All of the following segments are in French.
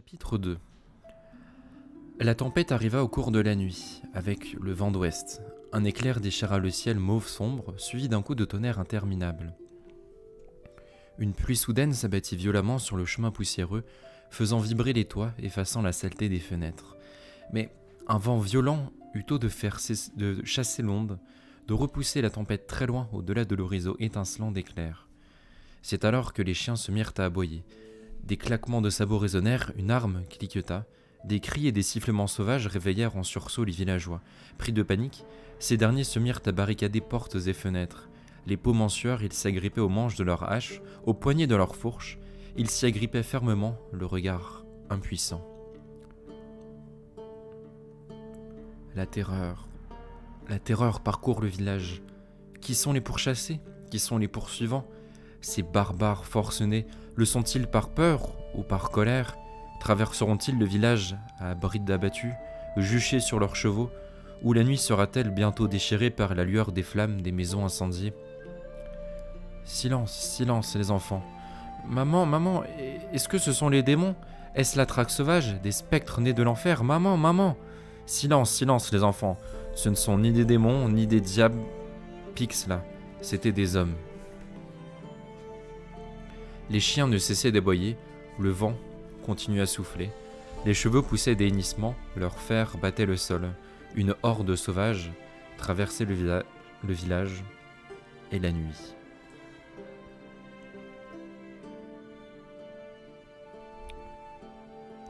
Chapitre 2. La tempête arriva au cours de la nuit, avec le vent d'ouest. Un éclair déchira le ciel mauve sombre, suivi d'un coup de tonnerre interminable. Une pluie soudaine s'abattit violemment sur le chemin poussiéreux, faisant vibrer les toits, effaçant la saleté des fenêtres. Mais un vent violent eut tôt de chasser l'onde, de repousser la tempête très loin au-delà de l'horizon étincelant d'éclairs. C'est alors que les chiens se mirent à aboyer. Des claquements de sabots résonnèrent, une arme cliqueta, des cris et des sifflements sauvages réveillèrent en sursaut les villageois. Pris de panique, ces derniers se mirent à barricader portes et fenêtres. Les paumes en sueur, ils s'agrippaient aux manches de leurs haches, aux poignets de leurs fourches. Ils s'y agrippaient fermement, le regard impuissant. La terreur parcourt le village. Qui sont les pourchassés? Qui sont les poursuivants? Ces barbares forcenés le sont-ils par peur ou par colère? Traverseront-ils le village à bride abattue, juchés sur leurs chevaux, ou la nuit sera-t-elle bientôt déchirée par la lueur des flammes des maisons incendiées? Silence, silence les enfants. Maman, est-ce que ce sont les démons? Est-ce la traque sauvage, des spectres nés de l'enfer? Maman! Silence, silence les enfants. Ce ne sont ni des démons, ni des diables pix là. C'étaient des hommes. Les chiens ne cessaient d'aboyer, le vent continuait à souffler, les chevaux poussaient des hennissements, leurs fers battaient le sol. Une horde sauvage traversait le village et la nuit.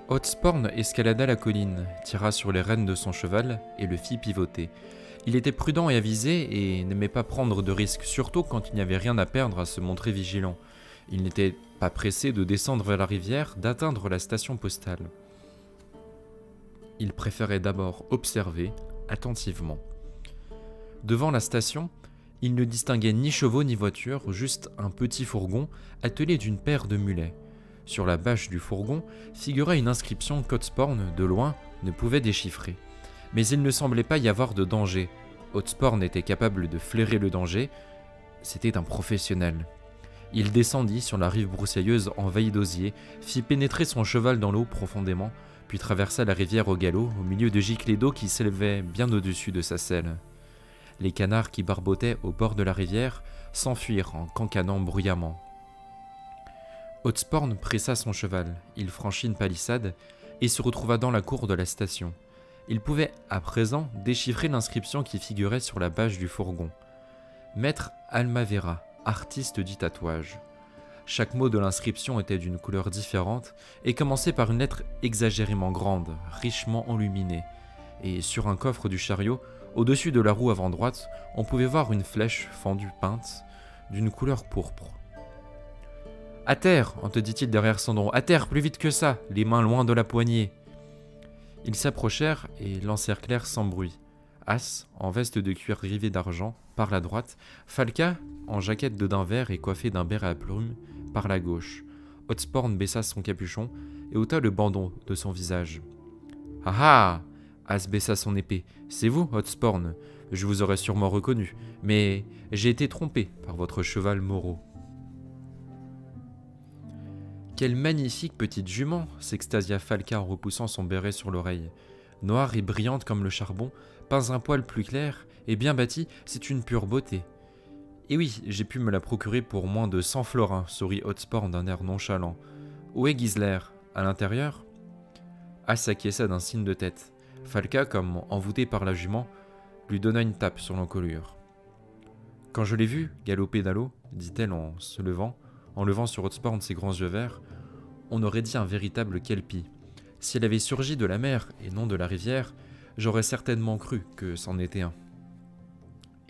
Hotsporn escalada la colline, tira sur les rênes de son cheval et le fit pivoter. Il était prudent et avisé et n'aimait pas prendre de risques, surtout quand il n'y avait rien à perdre à se montrer vigilant. Il n'était pas pressé de descendre vers la rivière, d'atteindre la station postale. Il préférait d'abord observer attentivement. Devant la station, il ne distinguait ni chevaux ni voitures, juste un petit fourgon attelé d'une paire de mulets. Sur la bâche du fourgon figurait une inscription qu'Hotsporn, de loin, ne pouvait déchiffrer. Mais il ne semblait pas y avoir de danger. Hotsporn était capable de flairer le danger. C'était un professionnel. Il descendit sur la rive broussailleuse envahie d'osier, fit pénétrer son cheval dans l'eau profondément, puis traversa la rivière au galop, au milieu de giclées d'eau qui s'élevaient bien au-dessus de sa selle. Les canards qui barbotaient au bord de la rivière s'enfuirent en cancanant bruyamment. Hotsporn pressa son cheval, il franchit une palissade et se retrouva dans la cour de la station. Il pouvait, à présent, déchiffrer l'inscription qui figurait sur la bâche du fourgon. Maître Almavera, artiste du tatouage. Chaque mot de l'inscription était d'une couleur différente et commençait par une lettre exagérément grande, richement enluminée. Et sur un coffre du chariot, au-dessus de la roue avant droite, on pouvait voir une flèche fendue peinte d'une couleur pourpre. « À terre !» on te dit-il derrière son dos. « À terre, plus vite que ça, les mains loin de la poignée !» Ils s'approchèrent et l'encerclèrent sans bruit. As, en veste de cuir rivé d'argent, par la droite, Falca, en jaquette de daim vert et coiffé d'un béret à plumes, par la gauche. Hotsporn baissa son capuchon et ôta le bandeau de son visage. « Ah ah !» As baissa son épée. « C'est vous, Hotsporn. Je vous aurais sûrement reconnu, mais j'ai été trompé par votre cheval Moreau. » « Quelle magnifique petite jument !» s'extasia Falca en repoussant son béret sur l'oreille. Noire et brillante comme le charbon, pas un poil plus clair, et bien bâtie, c'est une pure beauté. « Et oui, j'ai pu me la procurer pour moins de 100 florins, sourit Hotsporn d'un air nonchalant. Où est Gisler? À l'intérieur ?» As s'acquiesça d'un signe de tête. Falca, comme envoûté par la jument, lui donna une tape sur l'encolure. « Quand je l'ai vue galoper dans l'eau, dit-elle en se levant, en levant sur Hotsporn ses grands yeux verts, on aurait dit un véritable kelpie. Si elle avait surgi de la mer et non de la rivière, j'aurais certainement cru que c'en était un. »«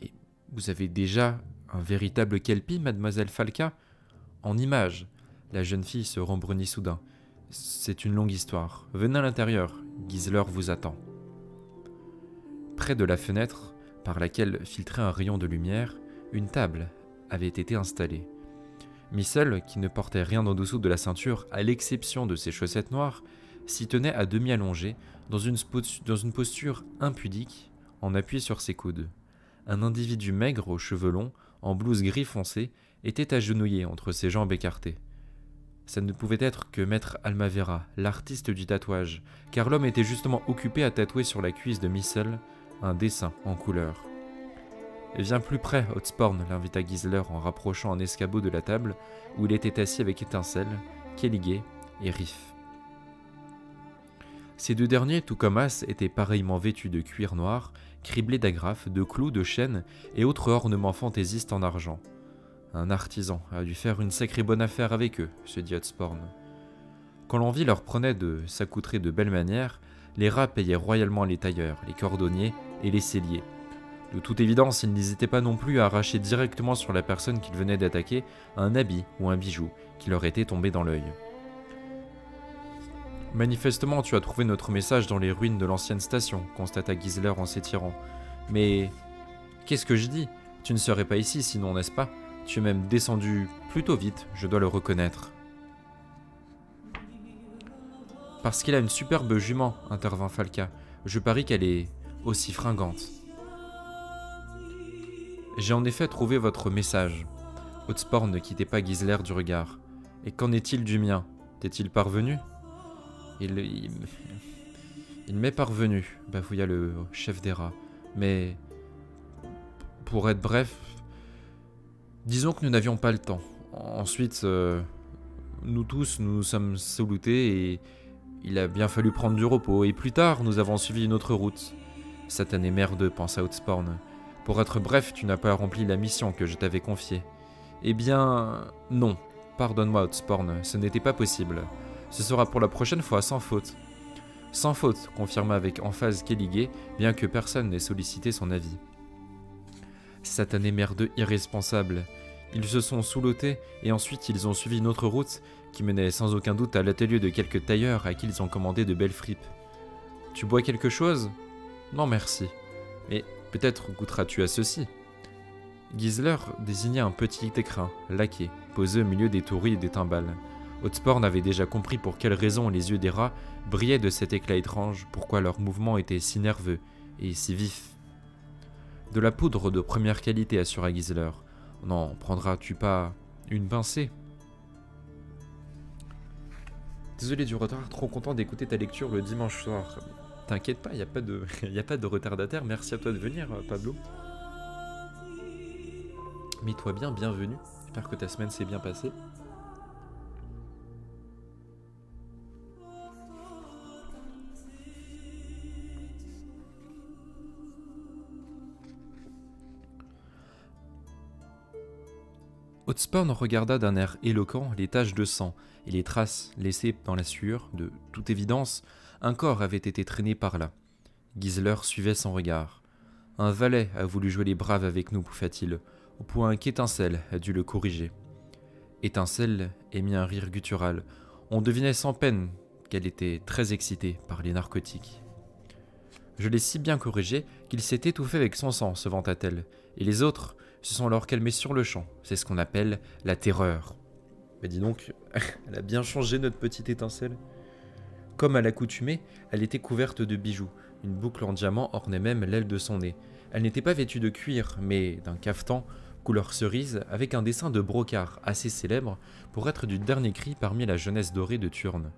Et vous avez déjà un véritable kelpie, mademoiselle Falca ?»« En image. » La jeune fille se rembrunit soudain. « C'est une longue histoire. Venez à l'intérieur, Gisler vous attend. » Près de la fenêtre, par laquelle filtrait un rayon de lumière, une table avait été installée. Missel, qui ne portait rien en dessous de la ceinture, à l'exception de ses chaussettes noires, s'y tenait à demi allongé, dans une posture impudique, en appui sur ses coudes. Un individu maigre aux cheveux longs, en blouse gris foncé, était agenouillé entre ses jambes écartées. Ça ne pouvait être que Maître Almavera, l'artiste du tatouage, car l'homme était justement occupé à tatouer sur la cuisse de Missel un dessin en couleur. Viens plus près, Hotsporn, l'invita Gisler en rapprochant un escabeau de la table où il était assis avec Étincelle, Kelligé et Riff. Ces deux derniers, tout comme As, étaient pareillement vêtus de cuir noir, criblés d'agrafes, de clous, de chaînes et autres ornements fantaisistes en argent. Un artisan a dû faire une sacrée bonne affaire avec eux, se dit Hotsporn. Quand l'envie leur prenait de s'accoutrer de belle manière, les rats payaient royalement les tailleurs, les cordonniers et les selliers. De toute évidence, ils n'hésitaient pas non plus à arracher directement sur la personne qu'ils venaient d'attaquer un habit ou un bijou qui leur était tombé dans l'œil. Manifestement, tu as trouvé notre message dans les ruines de l'ancienne station, constata Gisler en s'étirant. Mais qu'est-ce que je dis? Tu ne serais pas ici sinon, n'est-ce pas? Tu es même descendu plutôt vite, je dois le reconnaître. Parce qu'il a une superbe jument, intervint Falca. Je parie qu'elle est aussi fringante. J'ai en effet trouvé votre message. Hotsporn ne quittait pas Gisler du regard. Et qu'en est-il du mien? T'est-il parvenu? Il m'est parvenu, bafouilla le chef des rats. Mais, pour être bref, disons que nous n'avions pas le temps. Ensuite, nous tous nous sommes salutés et il a bien fallu prendre du repos. Et plus tard, nous avons suivi une autre route. Satané merdeux, pensa Hotsporn. Pour être bref, tu n'as pas rempli la mission que je t'avais confiée. Eh bien, non. Pardonne-moi, Hotsporn, ce n'était pas possible. Ce sera pour la prochaine fois, sans faute. Sans faute, confirma avec emphase Kelligé, bien que personne n'ait sollicité son avis. Satané merdeux irresponsable. Ils se sont sous-lotés et ensuite ils ont suivi une autre route qui menait sans aucun doute à l'atelier de quelques tailleurs à qui ils ont commandé de belles fripes. Tu bois quelque chose? Non merci. Mais peut-être goûteras-tu à ceci. Gisler désignait un petit écrin, laqué, posé au milieu des touris et des timbales. Hotsporn avait déjà compris pour quelles raisons les yeux des rats brillaient de cet éclat étrange, pourquoi leurs mouvements étaient si nerveux et si vifs. De la poudre de première qualité, assura Gisler. N'en prendras-tu pas une pincée? Désolé du retard, trop content d'écouter ta lecture le dimanche soir. T'inquiète pas, y a pas de retardataire, merci à toi de venir, Pablo. Mets-toi bien, bienvenue. J'espère que ta semaine s'est bien passée. Hotsporn regarda d'un air éloquent les taches de sang et les traces laissées dans la sueur. De toute évidence, un corps avait été traîné par là. Gisler suivait son regard. Un valet a voulu jouer les braves avec nous, pouffa-t-il, au point qu'Étincelle a dû le corriger. Étincelle émit un rire guttural. On devinait sans peine qu'elle était très excitée par les narcotiques. Je l'ai si bien corrigé qu'il s'est étouffé avec son sang, se vanta-t-elle, et les autres se sont alors calmés sur le champ. C'est ce qu'on appelle la terreur. Mais dis donc, elle a bien changé notre petite Étincelle. Comme à l'accoutumée, elle était couverte de bijoux. Une boucle en diamant ornait même l'aile de son nez. Elle n'était pas vêtue de cuir, mais d'un cafetan couleur cerise avec un dessin de brocart assez célèbre pour être du dernier cri parmi la jeunesse dorée de Thurn,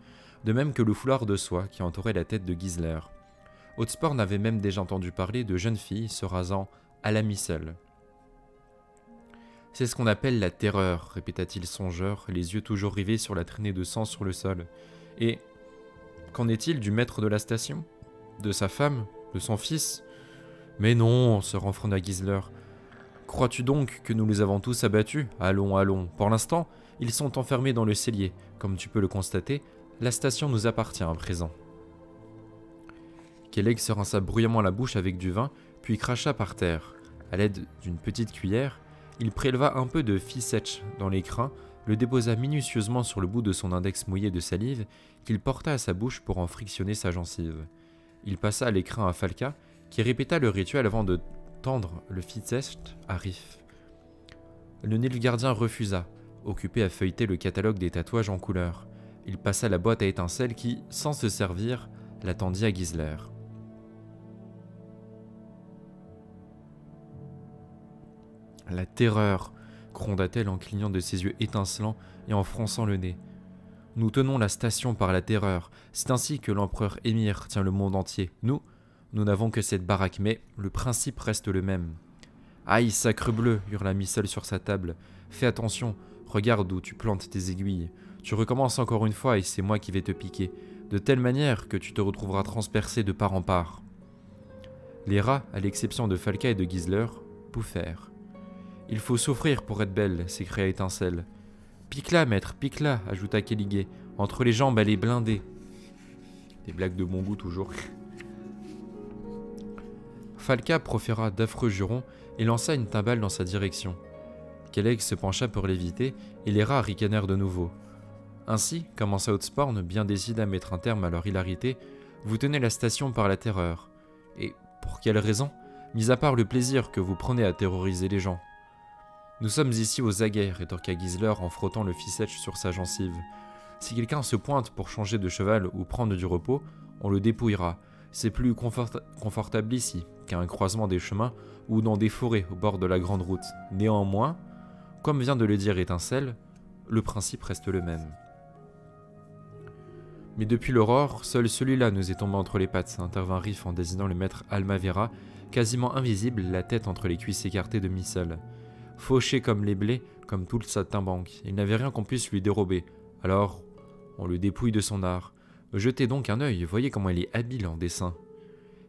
de même que le foulard de soie qui entourait la tête de Gisler. Hotsporn avait même déjà entendu parler de jeunes filles se rasant à la micelle. C'est ce qu'on appelle la terreur, répéta-t-il songeur, les yeux toujours rivés sur la traînée de sang sur le sol. Et qu'en est-il du maître de la station? De sa femme? De son fils? Mais non, se renfrogna Gisler. Crois-tu donc que nous les avons tous abattus? Allons, allons. Pour l'instant, ils sont enfermés dans le cellier. Comme tu peux le constater, la station nous appartient à présent. Kelleg se rinça bruyamment la bouche avec du vin, puis cracha par terre. À l'aide d'une petite cuillère, il préleva un peu de ficetch dans l'écrin, le déposa minutieusement sur le bout de son index mouillé de salive, qu'il porta à sa bouche pour en frictionner sa gencive. Il passa l'écrin à Falca, qui répéta le rituel avant de tendre le ficetch à Riff. Le Nilfgaardien refusa, occupé à feuilleter le catalogue des tatouages en couleur. Il passa la boîte à étincelles qui, sans se servir, la tendit à Gisler. La terreur, gronda-t-elle en clignant de ses yeux étincelants et en fronçant le nez. Nous tenons la station par la terreur. C'est ainsi que l'empereur Émir tient le monde entier. Nous n'avons que cette baraque, mais le principe reste le même. Aïe, sacrebleu, hurla Missel sur sa table. Fais attention, regarde où tu plantes tes aiguilles. Tu recommences encore une fois et c'est moi qui vais te piquer, de telle manière que tu te retrouveras transpercé de part en part. Les rats, à l'exception de Falca et de Gisler, pouffèrent. Il faut souffrir pour être belle, s'écria Étincelle. Pique-la, maître, pique-la, ajouta Kéligé. Entre les jambes, elle est blindée. Des blagues de bon goût toujours. Falca proféra d'affreux jurons et lança une timbale dans sa direction. Kelleg se pencha pour l'éviter et les rats ricanèrent de nouveau. Ainsi, commença Hotsporn, bien décidé à mettre un terme à leur hilarité, vous tenez la station par la terreur. Et pour quelle raison? Mis à part le plaisir que vous prenez à terroriser les gens. Nous sommes ici aux aguets, rétorqua Gisler en frottant le ficèche sur sa gencive. Si quelqu'un se pointe pour changer de cheval ou prendre du repos, on le dépouillera. C'est plus confortable ici qu'à un croisement des chemins ou dans des forêts au bord de la grande route. Néanmoins, comme vient de le dire Étincelle, le principe reste le même. Mais depuis l'aurore, seul celui-là nous est tombé entre les pattes, intervint Riff en désignant le maître Almavera, quasiment invisible, la tête entre les cuisses écartées de Missel. Fauché comme les blés, comme tout le saltimbanque, il n'avait rien qu'on puisse lui dérober. Alors, on le dépouille de son art. Jetez donc un œil, voyez comment il est habile en dessin.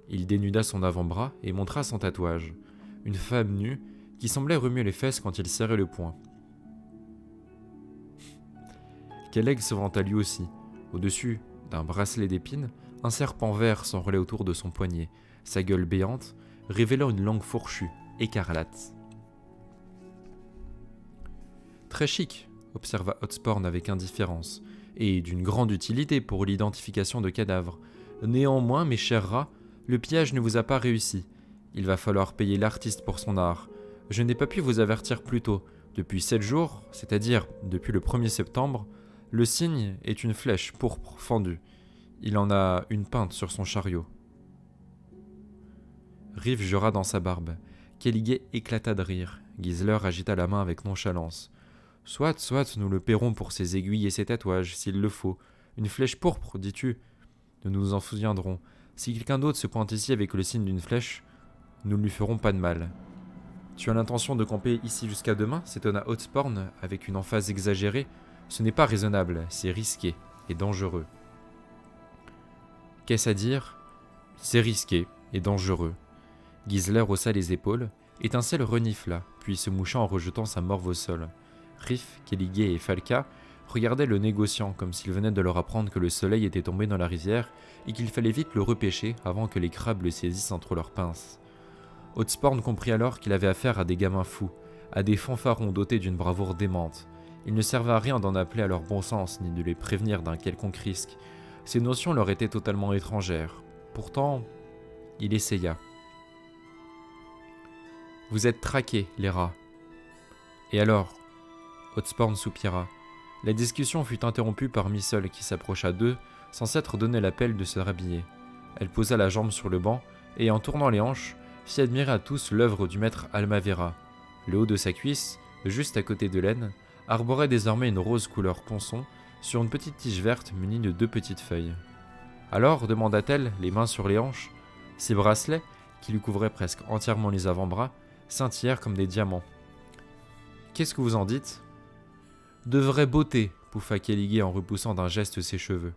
Il dénuda son avant-bras et montra son tatouage. Une femme nue qui semblait remuer les fesses quand il serrait le poing. Kelleg se vanta lui aussi. Au-dessus d'un bracelet d'épines, un serpent vert s'enroulait autour de son poignet, sa gueule béante, révélant une langue fourchue, écarlate. Très chic, observa Hotsporn avec indifférence, et d'une grande utilité pour l'identification de cadavres. Néanmoins, mes chers rats, le pillage ne vous a pas réussi. Il va falloir payer l'artiste pour son art. Je n'ai pas pu vous avertir plus tôt. Depuis 7 jours, c'est-à-dire depuis le 1er septembre, le cygne est une flèche pourpre fendue. Il en a une peinte sur son chariot. Riff jura dans sa barbe. Kéligé éclata de rire. Gisler agita la main avec nonchalance. Soit, nous le paierons pour ses aiguilles et ses tatouages, s'il le faut. Une flèche pourpre, dis-tu? Nous nous en souviendrons. Si quelqu'un d'autre se pointe ici avec le signe d'une flèche, nous ne lui ferons pas de mal. Tu as l'intention de camper ici jusqu'à demain? S'étonna Hotsporn avec une emphase exagérée. Ce n'est pas raisonnable, c'est risqué et dangereux. Qu'est-ce à dire? C'est risqué et dangereux. Gisler haussa les épaules, Étincelle renifla, puis se moucha en rejetant sa morve au sol. Riff, Kéligé et Falca regardaient le négociant comme s'il venait de leur apprendre que le soleil était tombé dans la rivière et qu'il fallait vite le repêcher avant que les crabes le saisissent entre leurs pinces. Hotsporn comprit alors qu'il avait affaire à des gamins fous, à des fanfarons dotés d'une bravoure démente. Il ne servait à rien d'en appeler à leur bon sens ni de les prévenir d'un quelconque risque. Ces notions leur étaient totalement étrangères. Pourtant, il essaya. « Vous êtes traqués, les rats. » « Et alors ?» Hotsporn soupira. La discussion fut interrompue par Missel qui s'approcha d'eux, sans s'être donné l'appel de se rhabiller. Elle posa la jambe sur le banc et, en tournant les hanches, fit admirer à tous l'œuvre du maître Almavera. Le haut de sa cuisse, juste à côté de l'aine, arborait désormais une rose couleur ponçon sur une petite tige verte munie de 2 petites feuilles. Alors, demanda-t-elle, les mains sur les hanches, ses bracelets, qui lui couvraient presque entièrement les avant-bras, scintillèrent comme des diamants. « Qu'est-ce que vous en dites ?»« De vraie beauté, pouffa Kéligé en repoussant d'un geste ses cheveux.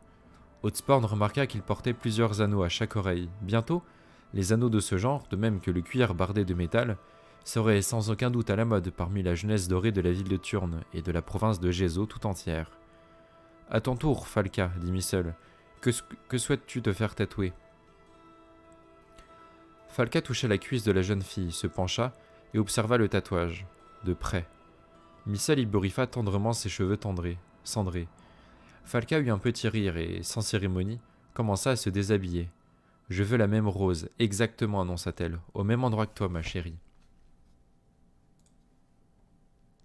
Hotsporn remarqua qu'il portait plusieurs anneaux à chaque oreille. Bientôt, les anneaux de ce genre, de même que le cuir bardé de métal, seraient sans aucun doute à la mode parmi la jeunesse dorée de la ville de Turne et de la province de Gézo tout entière. « À ton tour, Falca, dit Missel, que souhaites-tu te faire tatouer ?» Falca toucha la cuisse de la jeune fille, se pencha et observa le tatouage, de près. Missel y bourrifa tendrement ses cheveux cendrés. Falca eut un petit rire et, sans cérémonie, commença à se déshabiller. « Je veux la même rose, exactement, annonça-t-elle, au même endroit que toi, ma chérie. »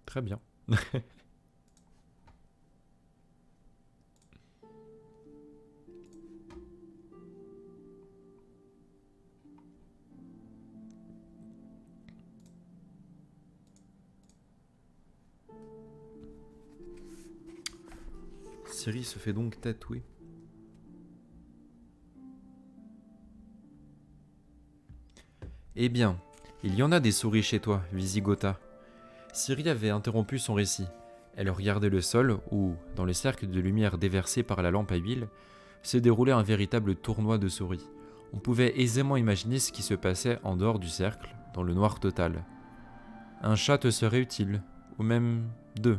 Très bien. Ciri se fait donc tatouer. Eh bien, il y en a des souris chez toi, Visigotha. Ciri avait interrompu son récit. Elle regardait le sol où, dans le cercle de lumière déversé par la lampe à huile, se déroulait un véritable tournoi de souris. On pouvait aisément imaginer ce qui se passait en dehors du cercle, dans le noir total. Un chat te serait utile, ou même deux.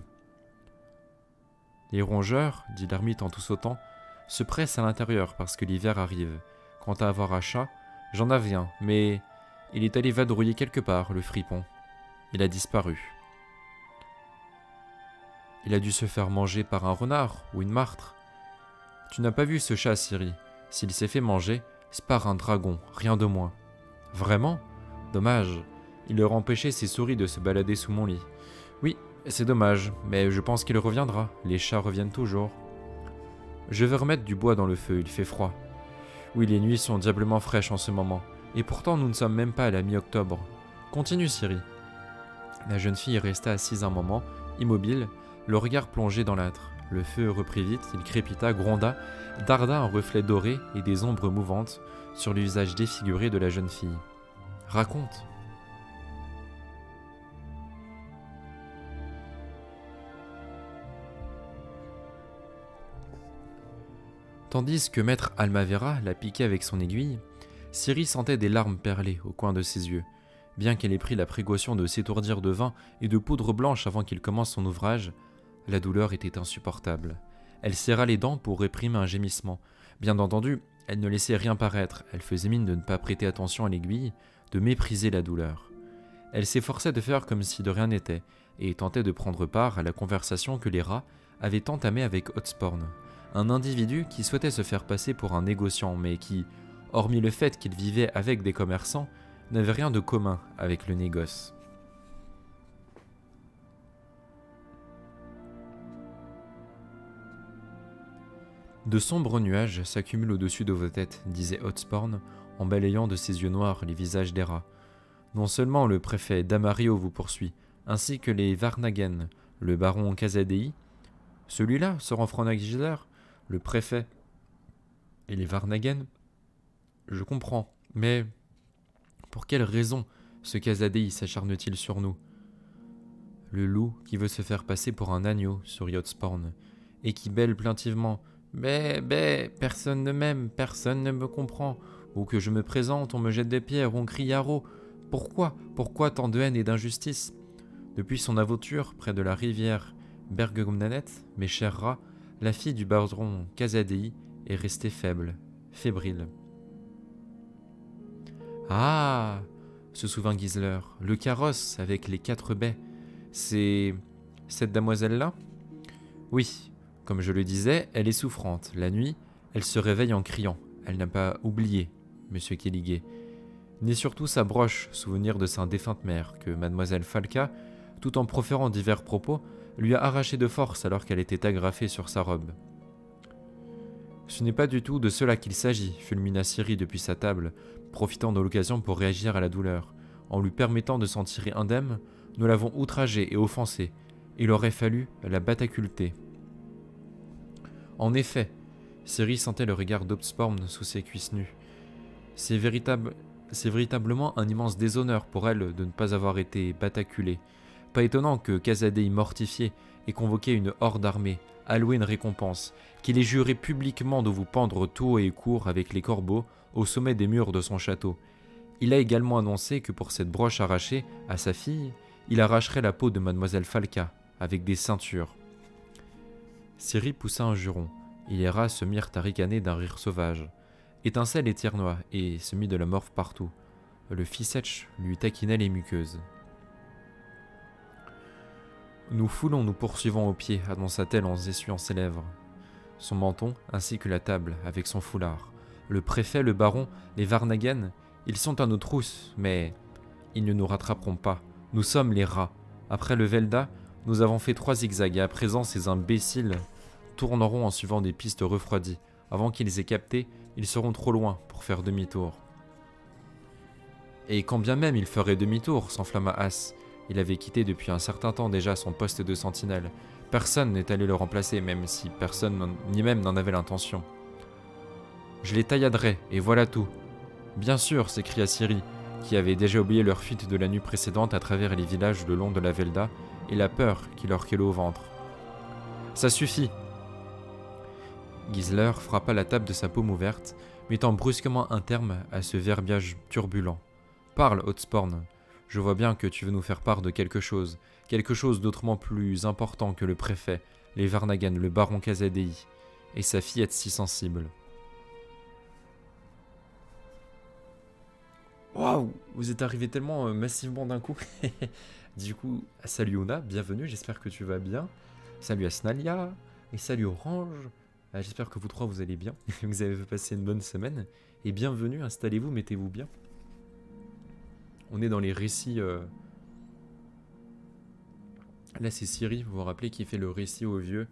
Les rongeurs, dit l'ermite en tout sautant, se pressent à l'intérieur parce que l'hiver arrive. Quant à avoir un chat, j'en avais un, mais il est allé vadrouiller quelque part, le fripon. Il a disparu. Il a dû se faire manger par un renard ou une martre. Tu n'as pas vu ce chat, Ciri. S'il s'est fait manger, c'est par un dragon, rien de moins. Vraiment ? Dommage. Il leur empêchait ses souris de se balader sous mon lit. Oui, c'est dommage, mais je pense qu'il reviendra. Les chats reviennent toujours. Je vais remettre du bois dans le feu, il fait froid. Oui, les nuits sont diablement fraîches en ce moment. Et pourtant, nous ne sommes même pas à la mi-octobre. Continue, Ciri. La jeune fille resta assise un moment, immobile, le regard plongé dans l'âtre. Le feu reprit vite, il crépita, gronda, darda un reflet doré et des ombres mouvantes sur le visage défiguré de la jeune fille. Raconte. Tandis que maître Almavera la piquait avec son aiguille, Ciri sentait des larmes perler au coin de ses yeux. Bien qu'elle ait pris la précaution de s'étourdir de vin et de poudre blanche avant qu'il commence son ouvrage, la douleur était insupportable. Elle serra les dents pour réprimer un gémissement. Bien entendu, elle ne laissait rien paraître, elle faisait mine de ne pas prêter attention à l'aiguille, de mépriser la douleur. Elle s'efforçait de faire comme si de rien n'était, et tentait de prendre part à la conversation que les rats avaient entamée avec Hotsporn, un individu qui souhaitait se faire passer pour un négociant, mais qui, hormis le fait qu'il vivait avec des commerçants, n'avait rien de commun avec le négoce. De sombres nuages s'accumulent au-dessus de vos têtes, disait Hotsporn, en balayant de ses yeux noirs les visages des rats. Non seulement le préfet Damario vous poursuit, ainsi que les Varnagen, le baron Casadei. Celui-là, Sir Frank-Gisler, le préfet et les Varnagen. Je comprends, mais pour quelle raison ce Casadei s'acharne-t-il sur nous? Le loup qui veut se faire passer pour un agneau sur Hotsporn, et qui bêle plaintivement. Bé, personne ne m'aime, personne ne me comprend. Ou que je me présente, on me jette des pierres, on crie haro. Pourquoi tant de haine et d'injustice? Depuis son aventure près de la rivière Bergumnanet, mes chers rats, la fille du baron Casadei est restée faible, fébrile. Ah, se souvint Gisler, le carrosse avec les 4 baies, c'est cette damoiselle-là? Oui. Comme je le disais, elle est souffrante. La nuit, elle se réveille en criant. Elle n'a pas oublié, monsieur Kelligé, ni surtout sa broche, souvenir de sa défunte mère, que mademoiselle Falca, tout en proférant divers propos, lui a arraché de force alors qu'elle était agrafée sur sa robe. Ce n'est pas du tout de cela qu'il s'agit, fulmina Ciri depuis sa table, profitant de l'occasion pour réagir à la douleur. En lui permettant de s'en tirer indemne, nous l'avons outragée et offensée. Il aurait fallu la bataculter. En effet, Ciri sentait le regard d'Hotsporn sous ses cuisses nues. C'est véritablement un immense déshonneur pour elle de ne pas avoir été bataculée. Pas étonnant que Casadei mortifié ait convoqué une horde armée, alloué une récompense, qu'il ait juré publiquement de vous pendre tôt et court avec les corbeaux au sommet des murs de son château. Il a également annoncé que pour cette broche arrachée à sa fille, il arracherait la peau de mademoiselle Falca avec des ceintures. Ciri poussa un juron, et les rats se mirent à ricaner d'un rire sauvage. Étincelle et tiernois, et se mit de la morve partout. Le Fissetch lui taquinait les muqueuses. Nous foulons, nous poursuivons au pied, annonça-t-elle en essuyant ses lèvres. Son menton, ainsi que la table, avec son foulard. Le préfet, le baron, les Varnagen, ils sont à nos trousses, mais ils ne nous rattraperont pas. Nous sommes les rats. Après le Velda, nous avons fait 3 zigzags et à présent ces imbéciles tourneront en suivant des pistes refroidies. Avant qu'ils aient capté, ils seront trop loin pour faire demi-tour. Et quand bien même ils feraient demi-tour, s'enflamma As, Il avait quitté depuis un certain temps déjà son poste de sentinelle. Personne n'est allé le remplacer, même si personne ni même n'en avait l'intention. Je les tailladerai, et voilà tout. Bien sûr, s'écria Ciri, qui avait déjà oublié leur fuite de la nuit précédente à travers les villages le long de la Velda et la peur qui leur quélait au ventre. Ça suffit. Gisler frappa la table de sa paume ouverte, mettant brusquement un terme à ce verbiage turbulent. Parle, Hotsporn. Je vois bien que tu veux nous faire part de quelque chose d'autrement plus important que le préfet, les Varnagan, le baron Khazad-dû, et sa fillette si sensible. Waouh, vous êtes arrivé tellement massivement d'un coup. Du coup, salut Ona, bienvenue, j'espère que tu vas bien. Salut à Snalia, et salut Orange. J'espère que vous trois vous allez bien, que vous avez passé une bonne semaine. Et bienvenue, installez-vous, mettez-vous bien. On est dans les récits... Là c'est Ciri, vous vous rappelez, qui fait le récit au vieux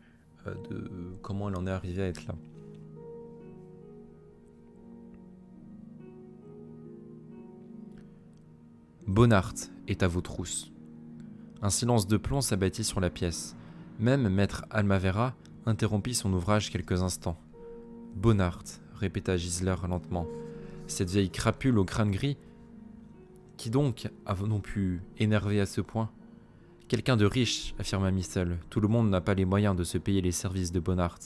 de comment elle en est arrivée à être là. Bonnart est à vos trousses. Un silence de plomb s'abattit sur la pièce. Même maître Almavera interrompit son ouvrage quelques instants. Bonnart, répéta Gisler lentement. Cette vieille crapule au crâne gris. Qui donc avons-nous pu énerver à ce point? Quelqu'un de riche, affirma Missel. Tout le monde n'a pas les moyens de se payer les services de Bonnart.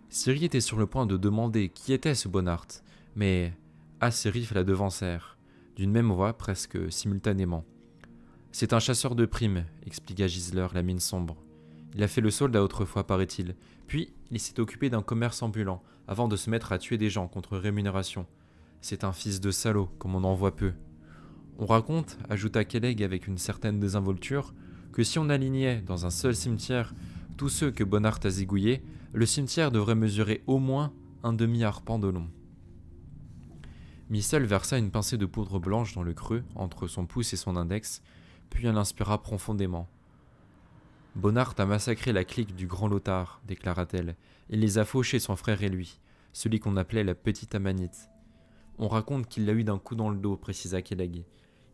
Ciri était sur le point de demander qui était ce Bonnart, mais Aserif la devancèrent, d'une même voix presque simultanément. C'est un chasseur de primes, expliqua Gisler, la mine sombre. Il a fait le soldat autrefois, paraît-il. Puis, il s'est occupé d'un commerce ambulant, avant de se mettre à tuer des gens contre rémunération. C'est un fils de salaud, comme on en voit peu. On raconte, ajouta Kelleg avec une certaine désinvolture, que si on alignait dans un seul cimetière tous ceux que Bonnart a zigouillés, le cimetière devrait mesurer au moins un demi-arpent de long. Missel versa une pincée de poudre blanche dans le creux, entre son pouce et son index, puis elle inspira profondément. Bonnart a massacré la clique du grand Lothar, déclara-t-elle. Il les a fauchés, son frère et lui, celui qu'on appelait la petite Amanite. On raconte qu'il l'a eu d'un coup dans le dos, précisa Kelleg.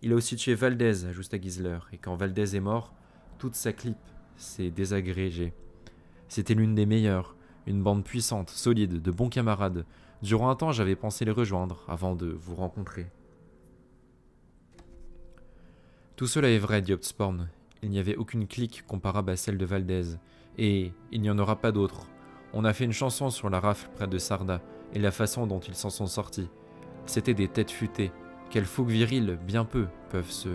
Il a aussi tué Valdez, ajouta Gisler, et quand Valdez est mort, toute sa clique s'est désagrégée. C'était l'une des meilleures, une bande puissante, solide, de bons camarades. Durant un temps, j'avais pensé les rejoindre, avant de vous rencontrer. Tout cela est vrai, dit Hotsporn. Il n'y avait aucune clique comparable à celle de Valdez, et il n'y en aura pas d'autre. On a fait une chanson sur la rafle près de Sarda, et la façon dont ils s'en sont sortis. C'étaient des têtes futées. Quelles fougues viriles, bien peu, peuvent se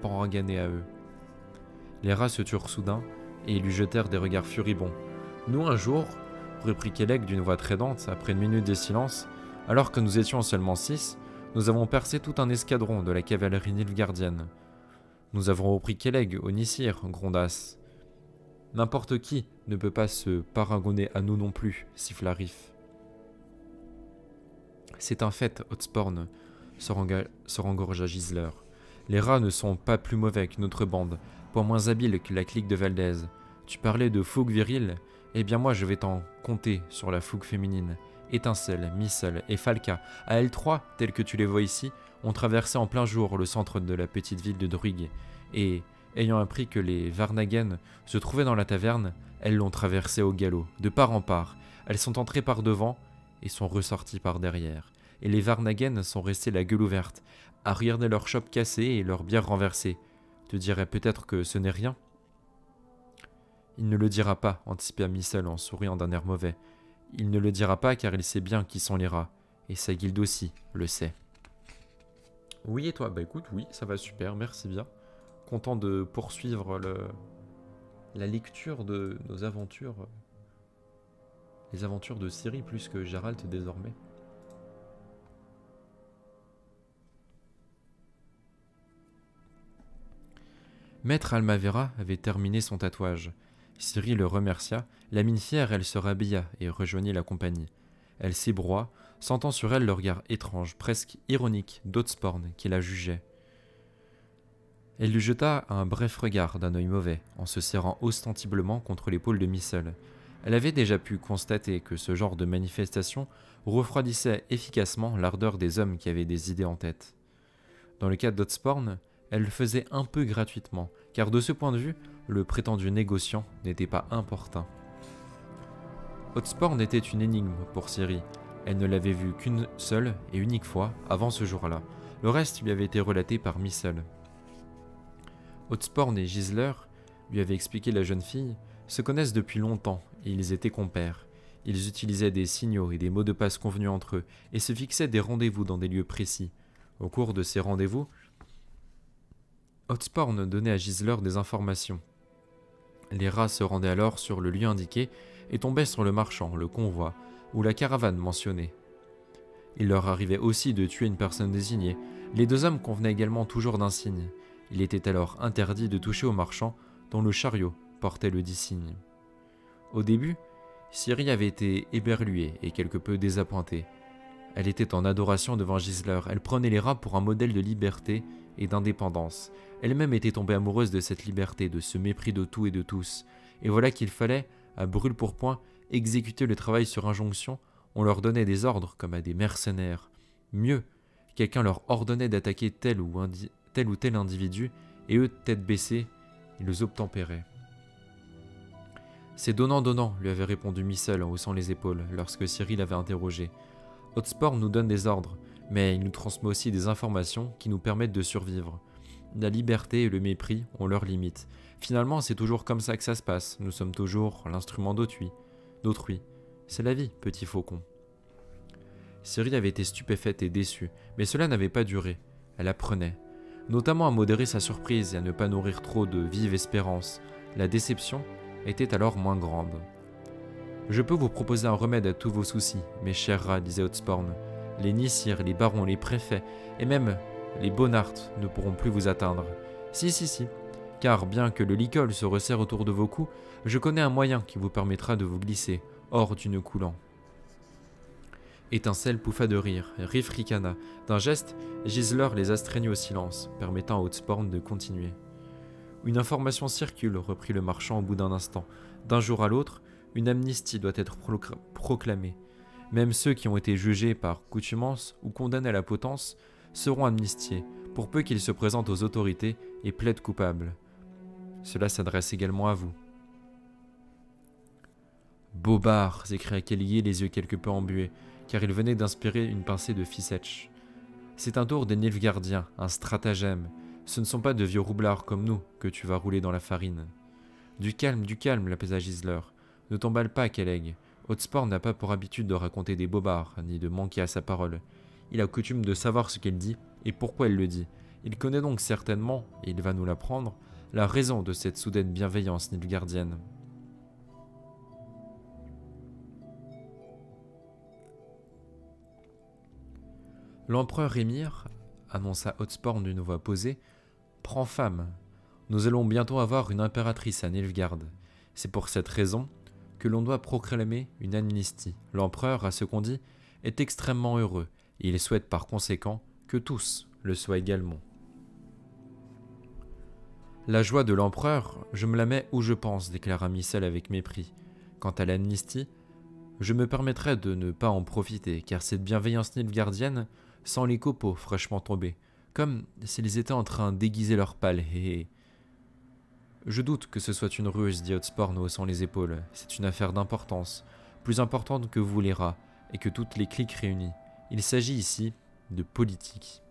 panraganer à eux. Les rats se turent soudain, et lui jetèrent des regards furibonds. Nous, un jour, reprit Kelleg d'une voix traînante, après une minute de silence, alors que nous étions seulement 6, nous avons percé tout un escadron de la cavalerie nilfgaardienne. Nous avons repris Kelleg au Nissir, grondasse. N'importe qui ne peut pas se paragonner à nous non plus, siffla Riff. C'est un fait, Hotsporn, se rengorgea Gisler. Les rats ne sont pas plus mauvais que notre bande, pas moins habiles que la clique de Valdez. Tu parlais de fougue virile, eh bien moi je vais t'en compter sur la fougue féminine. Étincelle, Missel et Falca, à elles trois, telles que tu les vois ici, ont traversé en plein jour le centre de la petite ville de Druig, et, ayant appris que les Varnagan se trouvaient dans la taverne, elles l'ont traversé au galop, de part en part. Elles sont entrées par devant et sont ressorties par derrière. Et les Varnagan sont restés la gueule ouverte, à regarder leur chope cassée et leur bière renversée. Tu dirais peut-être que ce n'est rien? Il ne le dira pas, anticipa Missel en souriant d'un air mauvais. Il ne le dira pas car il sait bien qui sont les rats, et sa guilde aussi le sait. Oui, et toi? Bah écoute, oui, ça va super, merci bien. Content de poursuivre la lecture de nos aventures. Les aventures de Ciri plus que Geralt désormais. Maître Almavera avait terminé son tatouage. Ciri le remercia, la mine fière, elle se rhabilla et rejoignit la compagnie. Elle s'ébroua, sentant sur elle le regard étrange, presque ironique, d'Hotsporn qui la jugeait. Elle lui jeta un bref regard d'un œil mauvais, en se serrant ostensiblement contre l'épaule de Missel. Elle avait déjà pu constater que ce genre de manifestation refroidissait efficacement l'ardeur des hommes qui avaient des idées en tête. Dans le cas d'Hotsporn, elle le faisait un peu gratuitement, car de ce point de vue, le prétendu négociant n'était pas importun. Hotspur était une énigme pour Ciri. Elle ne l'avait vu qu'une seule et unique fois avant ce jour-là. Le reste lui avait été relaté par Missel. Hotspur et Gisler, lui avait expliqué la jeune fille, se connaissent depuis longtemps et ils étaient compères. Ils utilisaient des signaux et des mots de passe convenus entre eux et se fixaient des rendez-vous dans des lieux précis. Au cours de ces rendez-vous, Hotspur donnait à Gisler des informations. Les rats se rendaient alors sur le lieu indiqué et tombaient sur le marchand, le convoi ou la caravane mentionnée. Il leur arrivait aussi de tuer une personne désignée. Les deux hommes convenaient également toujours d'un signe. Il était alors interdit de toucher au marchand dont le chariot portait le dit signe. Au début, Ciri avait été éberluée et quelque peu désappointée. Elle était en adoration devant Gisler. Elle prenait les rats pour un modèle de liberté et d'indépendance. Elle-même était tombée amoureuse de cette liberté, de ce mépris de tout et de tous. Et voilà qu'il fallait, à brûle-pourpoint, exécuter le travail sur injonction. On leur donnait des ordres comme à des mercenaires. Mieux, quelqu'un leur ordonnait d'attaquer tel ou tel individu, et eux, tête baissée, ils obtempéraient. C'est donnant, lui avait répondu Missel en haussant les épaules, lorsque Ciri l'avait interrogé. Hotspur nous donne des ordres, mais il nous transmet aussi des informations qui nous permettent de survivre. La liberté et le mépris ont leurs limites. Finalement, c'est toujours comme ça que ça se passe. Nous sommes toujours l'instrument d'autrui. C'est la vie, petit faucon. Ciri avait été stupéfaite et déçue, mais cela n'avait pas duré. Elle apprenait, notamment à modérer sa surprise et à ne pas nourrir trop de vive espérance. La déception était alors moins grande. « Je peux vous proposer un remède à tous vos soucis, mes chers rats, disait Hotspur. Les Nissir, les barons, les préfets, et même les Bonart ne pourront plus vous atteindre. Si, car bien que le licol se resserre autour de vos cous, je connais un moyen qui vous permettra de vous glisser, hors du nœud coulant. » Étincelle pouffa de rire, Riff ricana. D'un geste, Gisler les astreignit au silence, permettant à Hotspur de continuer. Une information circule, reprit le marchand au bout d'un instant. D'un jour à l'autre, une amnistie doit être proclamée. Même ceux qui ont été jugés par coutumance ou condamnés à la potence seront amnistiés, pour peu qu'ils se présentent aux autorités et plaident coupables. Cela s'adresse également à vous. Bobard, s'écria Kellier, les yeux quelque peu embués, car il venait d'inspirer une pincée de Fissetch. C'est un tour des Nilfgaardiens, un stratagème. Ce ne sont pas de vieux roublards comme nous que tu vas rouler dans la farine. Du calme, l'apaisa Gisler. Ne t'emballe pas, Kelleg. Hotspur n'a pas pour habitude de raconter des bobards, ni de manquer à sa parole. Il a coutume de savoir ce qu'elle dit et pourquoi elle le dit. Il connaît donc certainement, et il va nous l'apprendre, la raison de cette soudaine bienveillance nilfgaardienne. L'empereur Émir, annonça Hotspur d'une voix posée, prend femme. Nous allons bientôt avoir une impératrice à Nilfgaard. C'est pour cette raison que l'on doit proclamer une amnistie. L'empereur, à ce qu'on dit, est extrêmement heureux, et il souhaite par conséquent que tous le soient également. La joie de l'empereur, je me la mets où je pense, déclara Missel avec mépris. Quant à l'amnistie, je me permettrai de ne pas en profiter, car cette bienveillance nilfgaardienne sent les copeaux fraîchement tombés, comme s'ils étaient en train d'aiguiser leurs pales. Je doute que ce soit une ruse, dit Hotspur en haussant les épaules. C'est une affaire d'importance, plus importante que vous les rats, et que toutes les cliques réunies. Il s'agit ici de politique.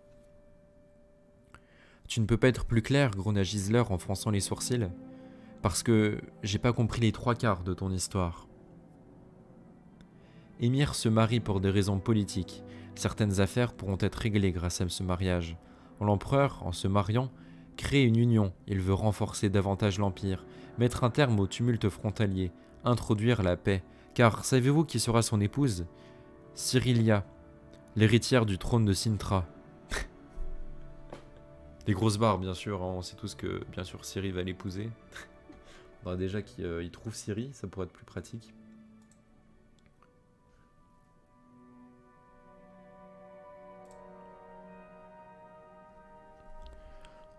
Tu ne peux pas être plus clair, grogna Gisler en fronçant les sourcils, parce que j'ai pas compris les trois quarts de ton histoire. Émir se marie pour des raisons politiques. Certaines affaires pourront être réglées grâce à ce mariage. L'empereur, en se mariant, crée une union. Il veut renforcer davantage l'Empire, mettre un terme au tumulte frontalier, introduire la paix. Car savez-vous qui sera son épouse? Cyrilia, l'héritière du trône de Cintra. Des grosses barres, bien sûr. On sait tous que, bien sûr, Ciri va l'épouser. On va déjà qu'il trouve Ciri, ça pourrait être plus pratique.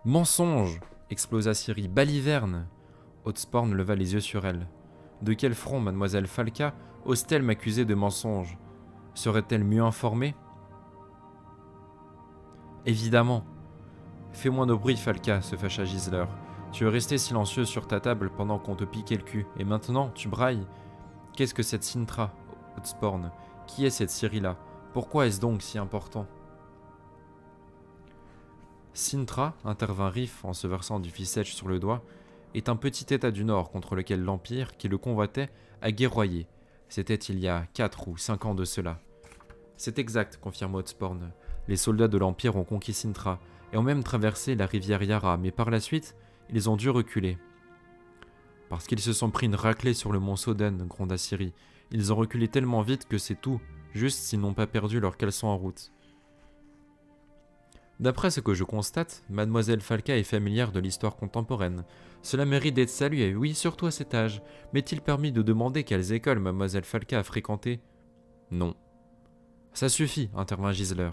Mensonge, explosa Ciri. Baliverne. Hotspur leva les yeux sur elle. De quel front, mademoiselle Falca, ose-t-elle m'accuser de mensonge? Serait-elle mieux informée? Évidemment. Fais moins de bruit, Falca, se fâcha Gisler. Tu es resté silencieux sur ta table pendant qu'on te piquait le cul, et maintenant tu brailles. Qu'est-ce que cette Cintra, Hotsporn? Qui est cette Cyrilla? Pourquoi est-ce donc si important? Cintra, intervint Riff en se versant du ficèche sur le doigt, est un petit état du Nord contre lequel l'Empire, qui le convoitait, a guerroyé. C'était il y a 4 ou 5 ans de cela. C'est exact, confirma Hotsporn. Les soldats de l'Empire ont conquis Cintra et ont même traversé la rivière Yara, mais par la suite, ils ont dû reculer. Parce qu'ils se sont pris une raclée sur le mont Soden, gronda Ciri. Ils ont reculé tellement vite que c'est tout, juste s'ils n'ont pas perdu leurs caleçons en route. D'après ce que je constate, Mademoiselle Falca est familière de l'histoire contemporaine. Cela mérite d'être salué, oui, surtout à cet âge. M'est-il permis de demander quelles écoles Mademoiselle Falca a fréquentées? Non. Ça suffit, intervint Gisler.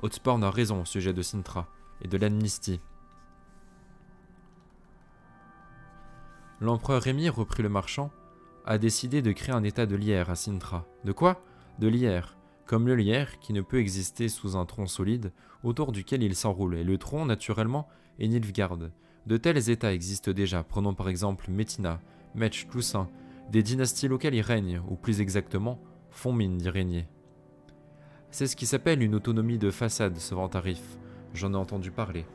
Hotsporn a raison au sujet de Cintra et de l'amnistie. L'empereur Émir, reprit le marchand, a décidé de créer un état de lierre à Cintra. De quoi? De lierre. Comme le lierre qui ne peut exister sous un tronc solide autour duquel il s'enroule, et le tronc, naturellement, est Nilfgaard. De tels états existent déjà, prenons par exemple Metina, Metch, Toussaint, des dynasties locales y règnent, ou plus exactement, font mine d'y régner. C'est ce qui s'appelle une autonomie de façade, se vanta Riff. J'en ai entendu parler.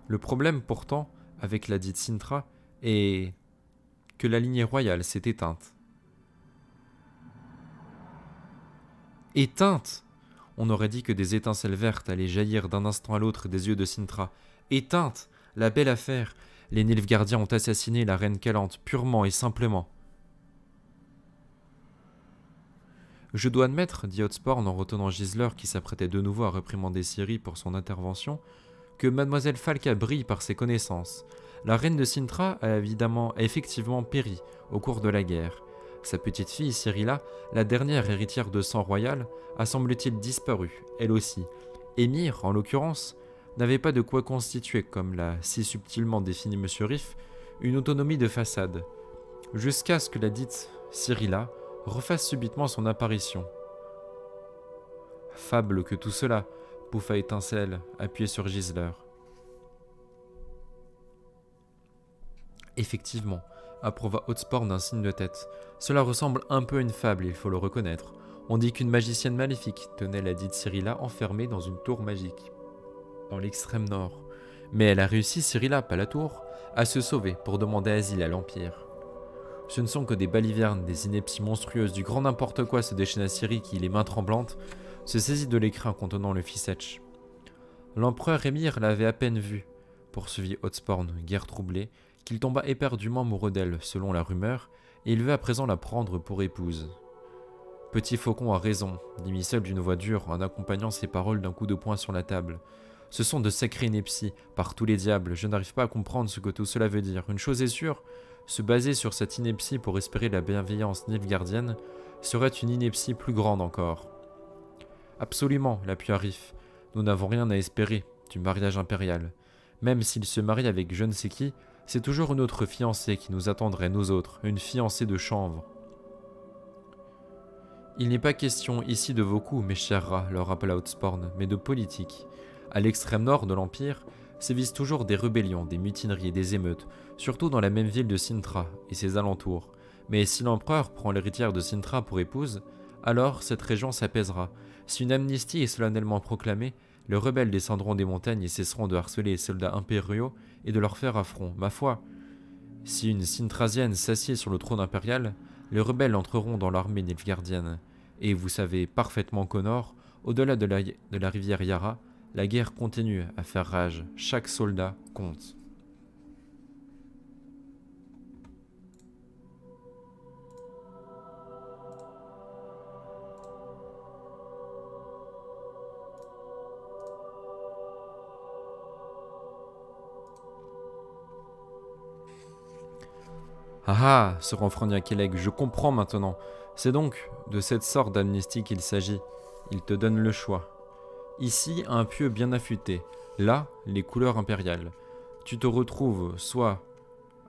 Le problème pourtant, avec la dite Cintra, est que la lignée royale s'est éteinte. Éteinte! On aurait dit que des étincelles vertes allaient jaillir d'un instant à l'autre des yeux de Cintra. Éteinte! La belle affaire! Les Nilfgaardiens ont assassiné la reine Calante, purement et simplement. Je dois admettre, dit Hotsporn en retenant Gisler qui s'apprêtait de nouveau à réprimander Ciri pour son intervention, que Mademoiselle Falca brille par ses connaissances. La reine de Cintra a effectivement péri au cours de la guerre. Sa petite fille Cyrilla, la dernière héritière de sang royal, a semble-t-il disparu, elle aussi. Émir, en l'occurrence, n'avait pas de quoi constituer, comme l'a si subtilement défini M. Riff, une autonomie de façade, jusqu'à ce que la dite Cyrilla refasse subitement son apparition. Fable que tout cela, pouffa Étincelle, appuyé sur Gisler. Effectivement, approuva Hotsporn d'un signe de tête. Cela ressemble un peu à une fable, il faut le reconnaître. On dit qu'une magicienne maléfique tenait la dite Cyrilla enfermée dans une tour magique, dans l'extrême nord. Mais elle a réussi, Cyrilla, pas la tour, à se sauver pour demander asile à l'Empire. Ce ne sont que des balivernes, des inepties monstrueuses, du grand n'importe quoi, se déchaîna Ciri qui, les mains tremblantes, se saisit de l'écrin contenant le ficèche. L'empereur Émir l'avait à peine vue, poursuivit Hotsporn, guère troublé, qu'il tomba éperdument amoureux d'elle, selon la rumeur, et il veut à présent la prendre pour épouse. Petit Faucon a raison, dit Missel d'une voix dure en accompagnant ses paroles d'un coup de poing sur la table. Ce sont de sacrées inepties, par tous les diables, je n'arrive pas à comprendre ce que tout cela veut dire. Une chose est sûre, se baser sur cette ineptie pour espérer la bienveillance nilfgaardienne serait une ineptie plus grande encore. Absolument, l'appuya Riff, nous n'avons rien à espérer du mariage impérial. Même s'il se marie avec je ne sais qui, c'est toujours une autre fiancée qui nous attendrait, nous autres, une fiancée de chanvre. Il n'est pas question ici de vos coups, mes chers rats, leur rappela Hotsporn, mais de politique. À l'extrême nord de l'Empire, sévissent toujours des rébellions, des mutineries et des émeutes, surtout dans la même ville de Cintra et ses alentours. Mais si l'empereur prend l'héritière de Cintra pour épouse, alors cette région s'apaisera. Si une amnistie est solennellement proclamée, les rebelles descendront des montagnes et cesseront de harceler les soldats impériaux et de leur faire affront. Ma foi, si une Cintrasienne s'assied sur le trône impérial, les rebelles entreront dans l'armée nilfgaardienne. Et vous savez parfaitement qu'au nord, au-delà de la rivière Yara, la guerre continue à faire rage. Chaque soldat compte. Ah ah, se renfrogna Kelleg, je comprends maintenant. C'est donc de cette sorte d'amnistie qu'il s'agit. Il te donne le choix. Ici, un pieu bien affûté. Là, les couleurs impériales. Tu te retrouves soit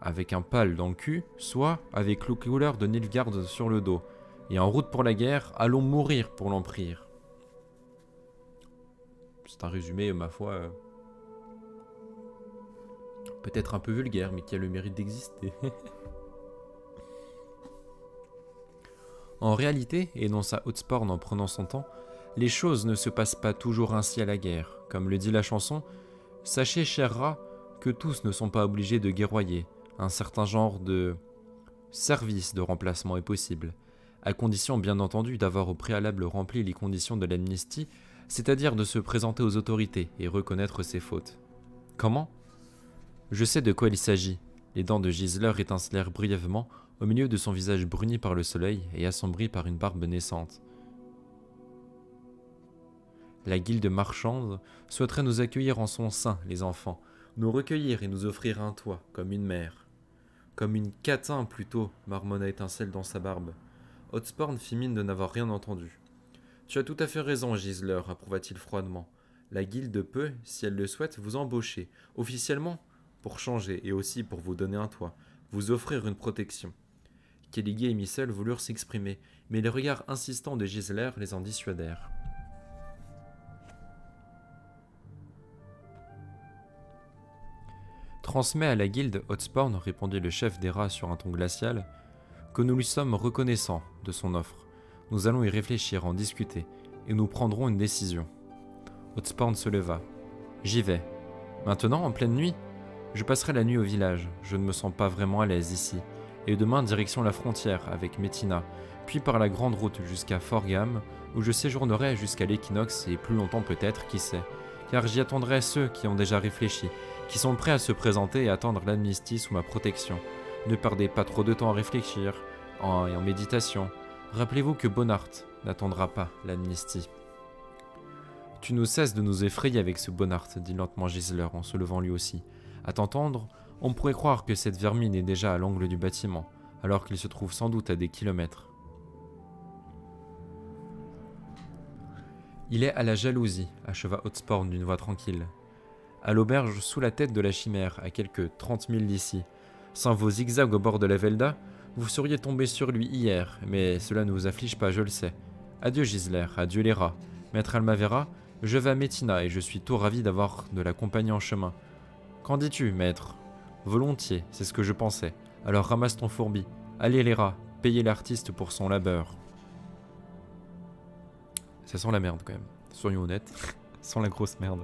avec un pal dans le cul, soit avec les couleurs de Nilfgaard sur le dos. Et en route pour la guerre, allons mourir pour l'Empire. C'est un résumé, ma foi, peut-être un peu vulgaire, mais qui a le mérite d'exister. En réalité, énonça Hotspur en prenant son temps, les choses ne se passent pas toujours ainsi à la guerre. Comme le dit la chanson, sachez, cher rat, que tous ne sont pas obligés de guerroyer. Un certain genre de service de remplacement est possible, à condition bien entendu d'avoir au préalable rempli les conditions de l'amnistie, c'est-à-dire de se présenter aux autorités et reconnaître ses fautes. Comment ? Je sais de quoi il s'agit. Les dents de Gisler étincelèrent brièvement au milieu de son visage bruni par le soleil et assombri par une barbe naissante. La guilde marchande souhaiterait nous accueillir en son sein, les enfants, nous recueillir et nous offrir un toit, comme une mère. Comme une catin plutôt, marmonna Étincelle dans sa barbe. Hotspur fit mine de n'avoir rien entendu. Tu as tout à fait raison, Gisler, approuva-t-il froidement. La guilde peut, si elle le souhaite, vous embaucher, officiellement, pour changer et aussi pour vous donner un toit, vous offrir une protection. Kellige et Missel voulurent s'exprimer, mais les regards insistants de Gisler les en dissuadèrent. Transmets à la guilde Hotspur, répondit le chef des rats sur un ton glacial, que nous lui sommes reconnaissants de son offre. Nous allons y réfléchir, en discuter, et nous prendrons une décision. Hotspur se leva. J'y vais. Maintenant, en pleine nuit ? Je passerai la nuit au village, je ne me sens pas vraiment à l'aise ici. Et demain, direction la frontière avec Métina, puis par la grande route jusqu'à Forgham, où je séjournerai jusqu'à l'équinoxe et plus longtemps peut-être, qui sait, car j'y attendrai ceux qui ont déjà réfléchi, qui sont prêts à se présenter et attendre l'amnistie sous ma protection. Ne perdez pas trop de temps à réfléchir, et en méditation. Rappelez-vous que Bonaparte n'attendra pas l'amnistie. Tu ne cesses de nous effrayer avec ce Bonaparte, dit lentement Gisler en se levant lui aussi. À t'entendre, on pourrait croire que cette vermine est déjà à l'angle du bâtiment, alors qu'il se trouve sans doute à des kilomètres. Il est à la jalousie, acheva Hotspur d'une voix tranquille. À l'auberge sous la tête de la chimère, à quelques 30 000 d'ici. Sans vos zigzags au bord de la Velda, vous seriez tombé sur lui hier, mais cela ne vous afflige pas, je le sais. Adieu Gisler, adieu les rats. Maître Almavera, je vais à Métina et je suis tout ravi d'avoir de la compagnie en chemin. Qu'en dis-tu, maître ? Volontiers, c'est ce que je pensais. Alors ramasse ton fourbi. Allez les rats, payez l'artiste pour son labeur. Ça sent la merde quand même, soyons honnêtes. Ça sent la grosse merde.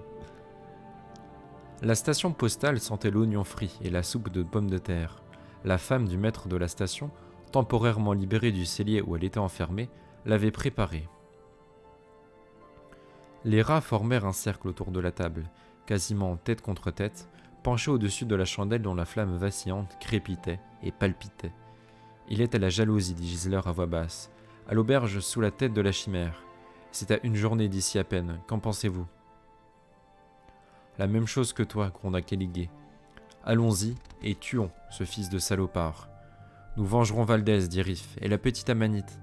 La station postale sentait l'oignon frit et la soupe de pommes de terre. La femme du maître de la station, temporairement libérée du cellier où elle était enfermée, l'avait préparée. Les rats formèrent un cercle autour de la table, quasiment tête contre tête, penchés au-dessus de la chandelle dont la flamme vacillante crépitait et palpitait. Il est à la jalousie, dit Gisler à voix basse, à l'auberge sous la tête de la chimère. C'est à une journée d'ici à peine, qu'en pensez-vous ? La même chose que toi, gronda Kellige. Allons-y et tuons ce fils de salopard. Nous vengerons Valdez, dit Riff, et la petite Amanite.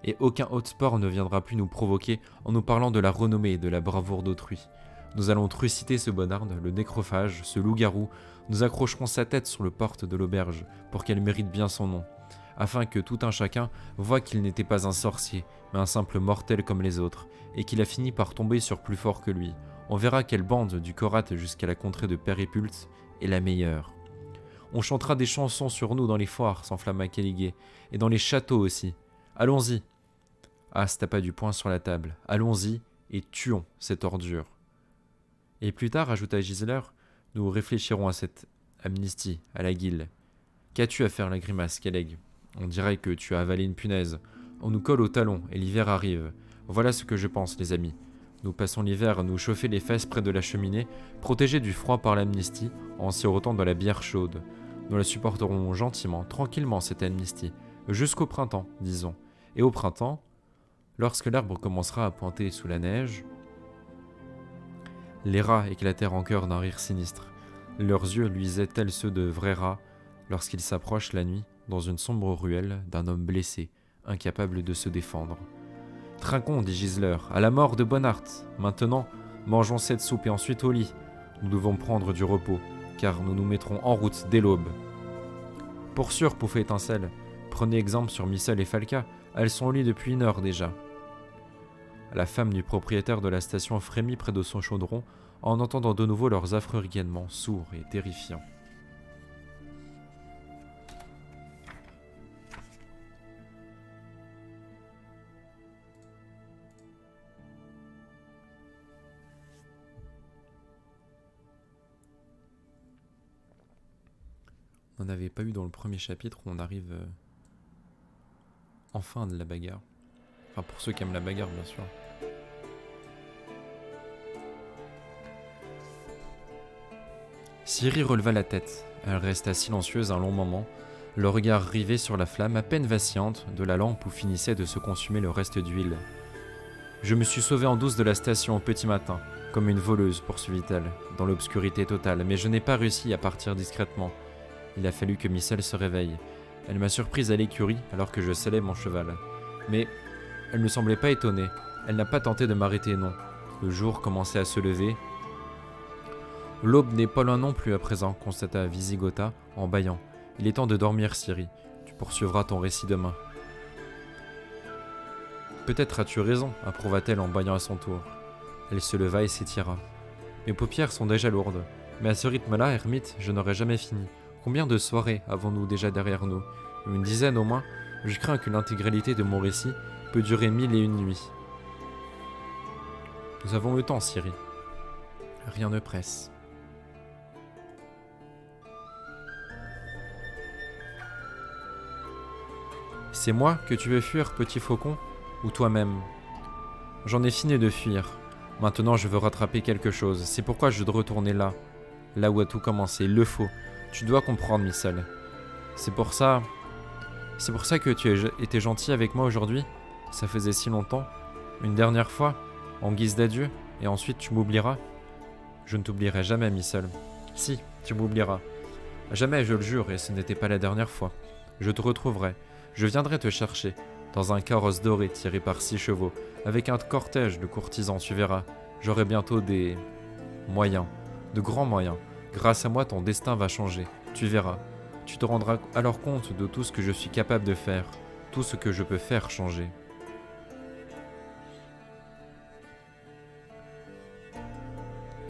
Et aucun Hotspur ne viendra plus nous provoquer en nous parlant de la renommée et de la bravoure d'autrui. Nous allons trucider ce bonarde, le nécrophage, ce loup-garou. Nous accrocherons sa tête sur le porte de l'auberge pour qu'elle mérite bien son nom, afin que tout un chacun voie qu'il n'était pas un sorcier, mais un simple mortel comme les autres, et qu'il a fini par tomber sur plus fort que lui. On verra quelle bande du Korat jusqu'à la contrée de Péripulse est la meilleure. On chantera des chansons sur nous dans les foires, s'enflamma Kellige, et dans les châteaux aussi. Allons-y. As tapa du poing sur la table. Allons-y et tuons cette ordure. Et plus tard, ajouta Gisler, nous réfléchirons à cette amnistie, à la guilde. Qu'as-tu à faire, la grimace, Kelleg ? On dirait que tu as avalé une punaise. On nous colle au talon et l'hiver arrive. Voilà ce que je pense, les amis. Nous passons l'hiver à nous chauffer les fesses près de la cheminée, protégés du froid par l'amnistie, en sirotant de la bière chaude. Nous la supporterons gentiment, tranquillement, cette amnistie, jusqu'au printemps, disons. Et au printemps, lorsque l'arbre commencera à pointer sous la neige, les rats éclatèrent en chœur d'un rire sinistre. Leurs yeux luisaient tels ceux de vrais rats lorsqu'ils s'approchent la nuit, dans une sombre ruelle, d'un homme blessé, incapable de se défendre. Trinquons, dit Gisler, à la mort de Bonaparte. Maintenant, mangeons cette soupe et ensuite au lit. Nous devons prendre du repos, car nous nous mettrons en route dès l'aube. Pour sûr, pouffait Étincelle. Prenez exemple sur Missel et Falca, elles sont au lit depuis 1 heure déjà. La femme du propriétaire de la station frémit près de son chaudron en entendant de nouveau leurs affreux ricanements, sourds et terrifiants. On n'avait pas eu dans le premier chapitre où on arrive enfin de la bagarre. Enfin, pour ceux qui aiment la bagarre, bien sûr. Ciri releva la tête. Elle resta silencieuse un long moment, le regard rivé sur la flamme à peine vacillante de la lampe où finissait de se consumer le reste d'huile. Je me suis sauvée en douce de la station au petit matin, comme une voleuse, poursuivit-elle, dans l'obscurité totale, mais je n'ai pas réussi à partir discrètement. Il a fallu que Micelle se réveille. Elle m'a surprise à l'écurie alors que je sellais mon cheval. Mais elle ne semblait pas étonnée. Elle n'a pas tenté de m'arrêter, non. Le jour commençait à se lever. L'aube n'est pas loin non plus à présent, constata Visigotha en bâillant. Il est temps de dormir, Ciri. Tu poursuivras ton récit demain. Peut-être as-tu raison, approuva-t-elle en bâillant à son tour. Elle se leva et s'étira. Mes paupières sont déjà lourdes. Mais à ce rythme-là, ermite, je n'aurai jamais fini. Combien de soirées avons-nous déjà derrière nous? Une dizaine au moins. Je crains que l'intégralité de mon récit peut durer 1001 nuits. Nous avons le temps, Ciri. Rien ne presse. C'est moi que tu veux fuir, petit faucon, ou toi-même? J'en ai fini de fuir. Maintenant, je veux rattraper quelque chose. C'est pourquoi je dois retourner là où a tout commencé. Le faux. Tu dois comprendre, Micelle. C'est pour ça que tu as été gentil avec moi aujourd'hui. Ça faisait si longtemps. Une dernière fois, en guise d'adieu, et ensuite tu m'oublieras. Je ne t'oublierai jamais, Micelle. Si, tu m'oublieras. Jamais, je le jure, et ce n'était pas la dernière fois. Je te retrouverai. Je viendrai te chercher, dans un carrosse doré tiré par 6 chevaux, avec un cortège de courtisans, tu verras. J'aurai bientôt des moyens, de grands moyens. Grâce à moi, ton destin va changer. Tu verras. Tu te rendras alors compte de tout ce que je suis capable de faire, tout ce que je peux faire changer.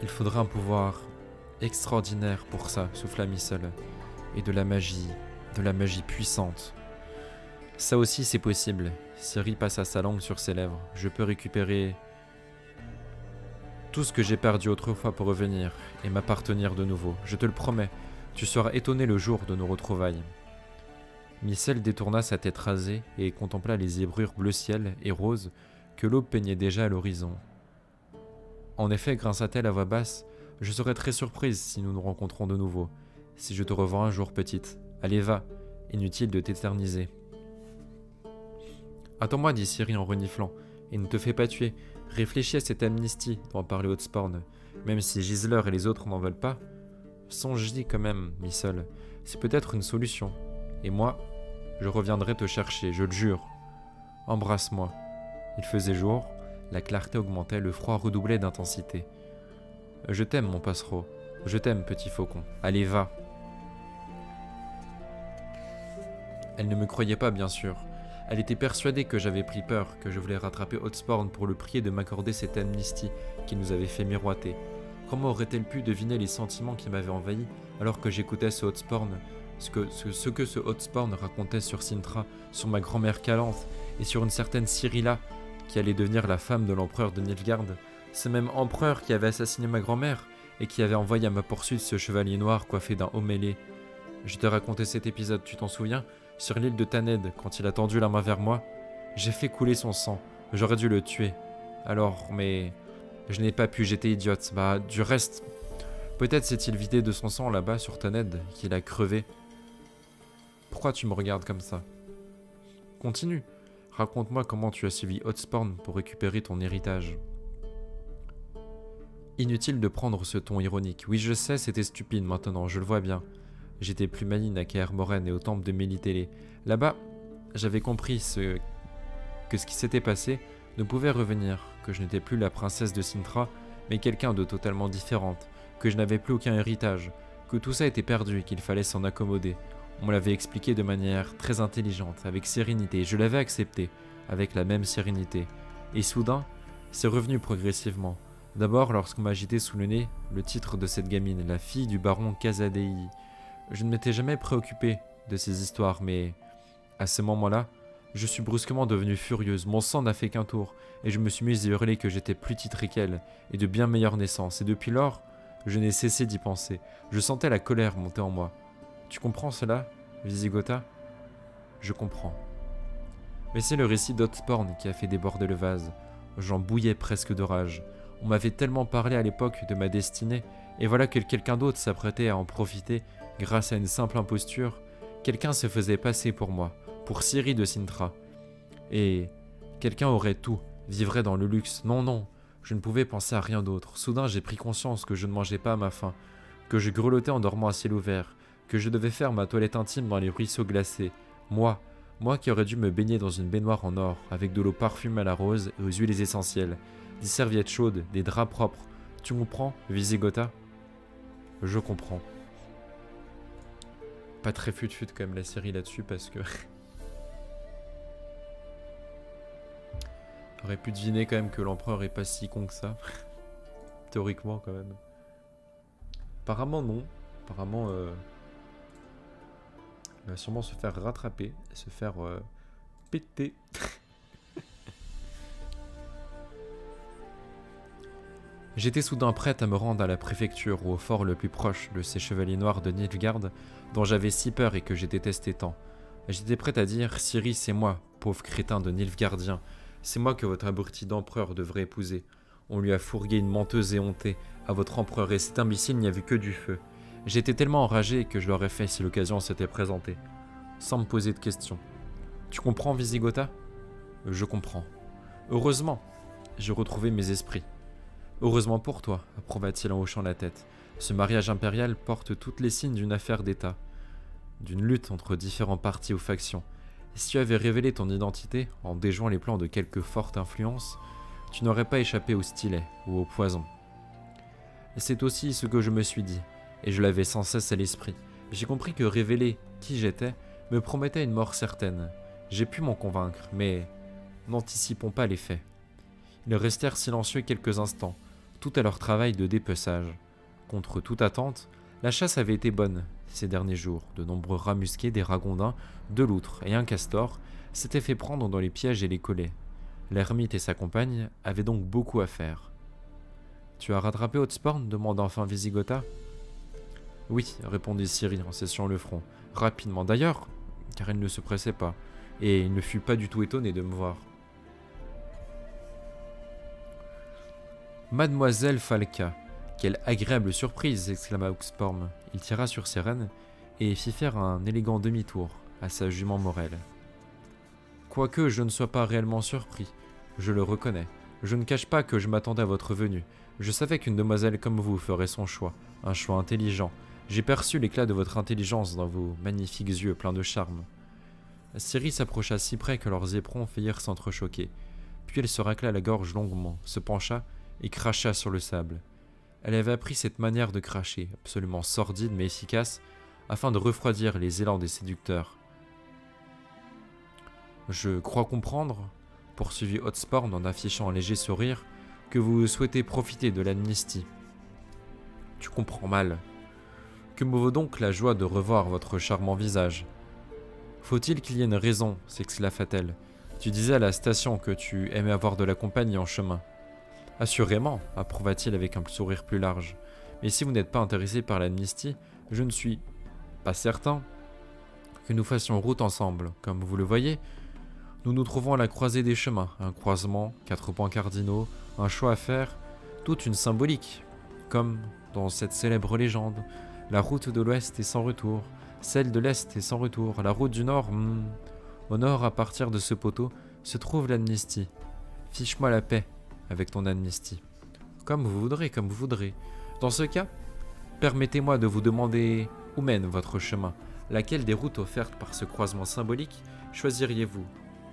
Il faudra un pouvoir extraordinaire pour ça, souffla Micelle. Et de la magie puissante. Ça aussi, c'est possible. Ciri passa sa langue sur ses lèvres. Je peux récupérer tout ce que j'ai perdu autrefois pour revenir et m'appartenir de nouveau. Je te le promets, tu seras étonné le jour de nos retrouvailles. Micelle détourna sa tête rasée et contempla les zébrures bleu ciel et rose que l'aube peignait déjà à l'horizon. En effet, grinça-t-elle à voix basse, je serai très surprise si nous nous rencontrons de nouveau, si je te revois un jour, petite. Allez, va, inutile de t'éterniser. Attends-moi, dit Ciri en reniflant, et ne te fais pas tuer. Réfléchis à cette amnistie dont parlait Hautsporn, même si Gisler et les autres n'en veulent pas. Songe-y quand même, Micelle, c'est peut-être une solution. Et moi, je reviendrai te chercher, je le jure. Embrasse-moi. Il faisait jour, la clarté augmentait, le froid redoublait d'intensité. Je t'aime, mon passereau. Je t'aime, petit faucon. Allez, va. Elle ne me croyait pas, bien sûr. Elle était persuadée que j'avais pris peur, que je voulais rattraper Hautsporn pour le prier de m'accorder cette amnistie qui nous avait fait miroiter. Comment aurait-elle pu deviner les sentiments qui m'avaient envahi alors que j'écoutais ce Hautsporn, ce que ce Hautsporn racontait sur Cintra, sur ma grand-mère Calanthe et sur une certaine Cyrilla qui allait devenir la femme de l'empereur de Nilfgaard, ce même empereur qui avait assassiné ma grand-mère et qui avait envoyé à ma poursuite ce chevalier noir coiffé d'un haut mêlé. Je t'ai raconté cet épisode, tu t'en souviens? Sur l'île de Thanedd, quand il a tendu la main vers moi, j'ai fait couler son sang. J'aurais dû le tuer. Alors, mais je n'ai pas pu, j'étais idiote. Bah, du reste, peut-être s'est-il vidé de son sang là-bas sur Thanedd, qu'il a crevé. Pourquoi tu me regardes comme ça? Continue. Raconte-moi comment tu as suivi Hautsporn pour récupérer ton héritage. Inutile de prendre ce ton ironique. Oui, je sais, c'était stupide maintenant, je le vois bien. J'étais plus maligne à Kaer Morhen et au temple de Melitele. Là-bas, j'avais compris que ce qui s'était passé ne pouvait revenir, que je n'étais plus la princesse de Cintra, mais quelqu'un de totalement différente, que je n'avais plus aucun héritage, que tout ça était perdu et qu'il fallait s'en accommoder. On me l'avait expliqué de manière très intelligente, avec sérénité, et je l'avais accepté, avec la même sérénité. Et soudain, C'est revenu progressivement. D'abord lorsqu'on m'a agité sous le nez le titre de cette gamine, la fille du baron Casadei. Je ne m'étais jamais préoccupé de ces histoires, mais à ce moment-là, je suis brusquement devenue furieuse. Mon sang n'a fait qu'un tour, et je me suis mise à hurler que j'étais plus titré qu'elle, et de bien meilleure naissance. Et depuis lors, je n'ai cessé d'y penser. Je sentais la colère monter en moi. Tu comprends cela, Visigotha? Je comprends. Mais c'est le récit d'Otsporn qui a fait déborder le vase. J'en bouillais presque de rage. On m'avait tellement parlé à l'époque de ma destinée, et voilà que quelqu'un d'autre s'apprêtait à en profiter grâce à une simple imposture. Quelqu'un se faisait passer pour moi, pour Ciri de Cintra. Et quelqu'un aurait tout, vivrait dans le luxe. Non, non, je ne pouvais penser à rien d'autre. Soudain, j'ai pris conscience que je ne mangeais pas à ma faim, que je grelottais en dormant à ciel ouvert, que je devais faire ma toilette intime dans les ruisseaux glacés. Moi qui aurais dû me baigner dans une baignoire en or, avec de l'eau parfumée à la rose et aux huiles essentielles, des serviettes chaudes, des draps propres. Tu comprends, Visigotha? Je comprends. Pas très fut-fut quand même la série là-dessus parce que... J'aurais pu deviner quand même que l'empereur est pas si con que ça. Théoriquement quand même. Apparemment non. Apparemment... Il va sûrement se faire rattraper, se faire péter. J'étais soudain prête à me rendre à la préfecture ou au fort le plus proche de ces chevaliers noirs de Nilfgaard dont j'avais si peur et que j'ai détesté tant. J'étais prête à dire « Ciri, c'est moi, pauvre crétin de Nilfgaardien. C'est moi que votre abruti d'empereur devrait épouser. On lui a fourgué une menteuse éhontée à votre empereur et cet imbécile n'y a vu que du feu. » J'étais tellement enragé que je l'aurais fait si l'occasion s'était présentée, sans me poser de questions. Tu comprends, Visigotha? Je comprends. Heureusement, j'ai retrouvé mes esprits. Heureusement pour toi, approuva-t-il en hochant la tête. Ce mariage impérial porte toutes les signes d'une affaire d'État, d'une lutte entre différents partis ou factions. Et si tu avais révélé ton identité en déjouant les plans de quelque forte influence, tu n'aurais pas échappé au stylet ou au poison. C'est aussi ce que je me suis dit. Et je l'avais sans cesse à l'esprit. J'ai compris que révéler qui j'étais me promettait une mort certaine. J'ai pu m'en convaincre, mais n'anticipons pas les faits. Ils restèrent silencieux quelques instants, tout à leur travail de dépeçage. Contre toute attente, la chasse avait été bonne ces derniers jours. De nombreux rats musqués, des ragondins, 2 loutres et un castor s'étaient fait prendre dans les pièges et les collets. L'ermite et sa compagne avaient donc beaucoup à faire. « Tu as rattrapé Otsporn » demanda enfin Visigotha. « Oui, répondit Ciri en s'essuyant le front, rapidement d'ailleurs, car elle ne se pressait pas, et il ne fut pas du tout étonné de me voir. Mademoiselle Falca, quelle agréable surprise, exclama Oxporm. Il tira sur ses rênes et fit faire un élégant demi-tour à sa jument Morel. Quoique je ne sois pas réellement surpris, je le reconnais. Je ne cache pas que je m'attendais à votre venue. Je savais qu'une demoiselle comme vous ferait son choix, un choix intelligent. J'ai perçu l'éclat de votre intelligence dans vos magnifiques yeux pleins de charme. Ciri s'approcha si près que leurs éperons faillirent s'entrechoquer. Puis elle se racla la gorge longuement, se pencha et cracha sur le sable. Elle avait appris cette manière de cracher, absolument sordide mais efficace, afin de refroidir les élans des séducteurs. « Je crois comprendre, » poursuivit Otsporn en affichant un léger sourire, « que vous souhaitez profiter de l'amnistie. »« Tu comprends mal. Que me vaut donc la joie de revoir votre charmant visage ?»« Faut-il qu'il y ait une raison ?» s'exclama-t-elle. « Tu disais à la station que tu aimais avoir de la compagnie en chemin. » « Assurément, approuva-t-il avec un sourire plus large. Mais si vous n'êtes pas intéressé par l'amnistie, je ne suis pas certain que nous fassions route ensemble. Comme vous le voyez, nous nous trouvons à la croisée des chemins. Un croisement, 4 points cardinaux, un choix à faire, toute une symbolique. Comme dans cette célèbre légende, la route de l'ouest est sans retour, celle de l'est est sans retour, la route du nord, Au nord, à partir de ce poteau, se trouve l'amnistie. Fiche-moi la paix avec ton amnistie. Comme vous voudrez, comme vous voudrez. Dans ce cas, permettez-moi de vous demander où mène votre chemin. Laquelle des routes offertes par ce croisement symbolique choisiriez-vous?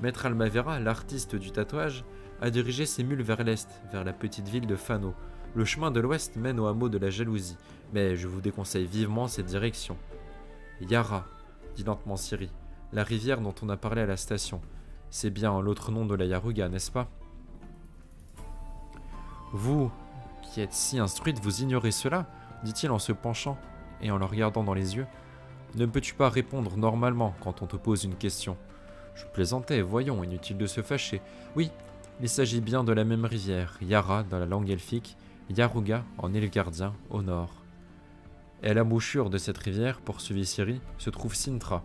Maître Almavera, l'artiste du tatouage, a dirigé ses mules vers l'est, vers la petite ville de Fano. Le chemin de l'ouest mène au hameau de la Jalousie, mais je vous déconseille vivement cette direction. Yara, dit lentement Ciri, la rivière dont on a parlé à la station. C'est bien l'autre nom de la Yaruga, n'est-ce pas? Vous, qui êtes si instruite, vous ignorez cela, dit-il en se penchant et en le regardant dans les yeux. Ne peux-tu pas répondre normalement quand on te pose une question? Je plaisantais, voyons, inutile de se fâcher. Oui, il s'agit bien de la même rivière, Yara dans la langue elfique, Yaruga en nilfgaardien au nord. Et à l'embouchure de cette rivière, poursuivit Ciri, se trouve Cintra.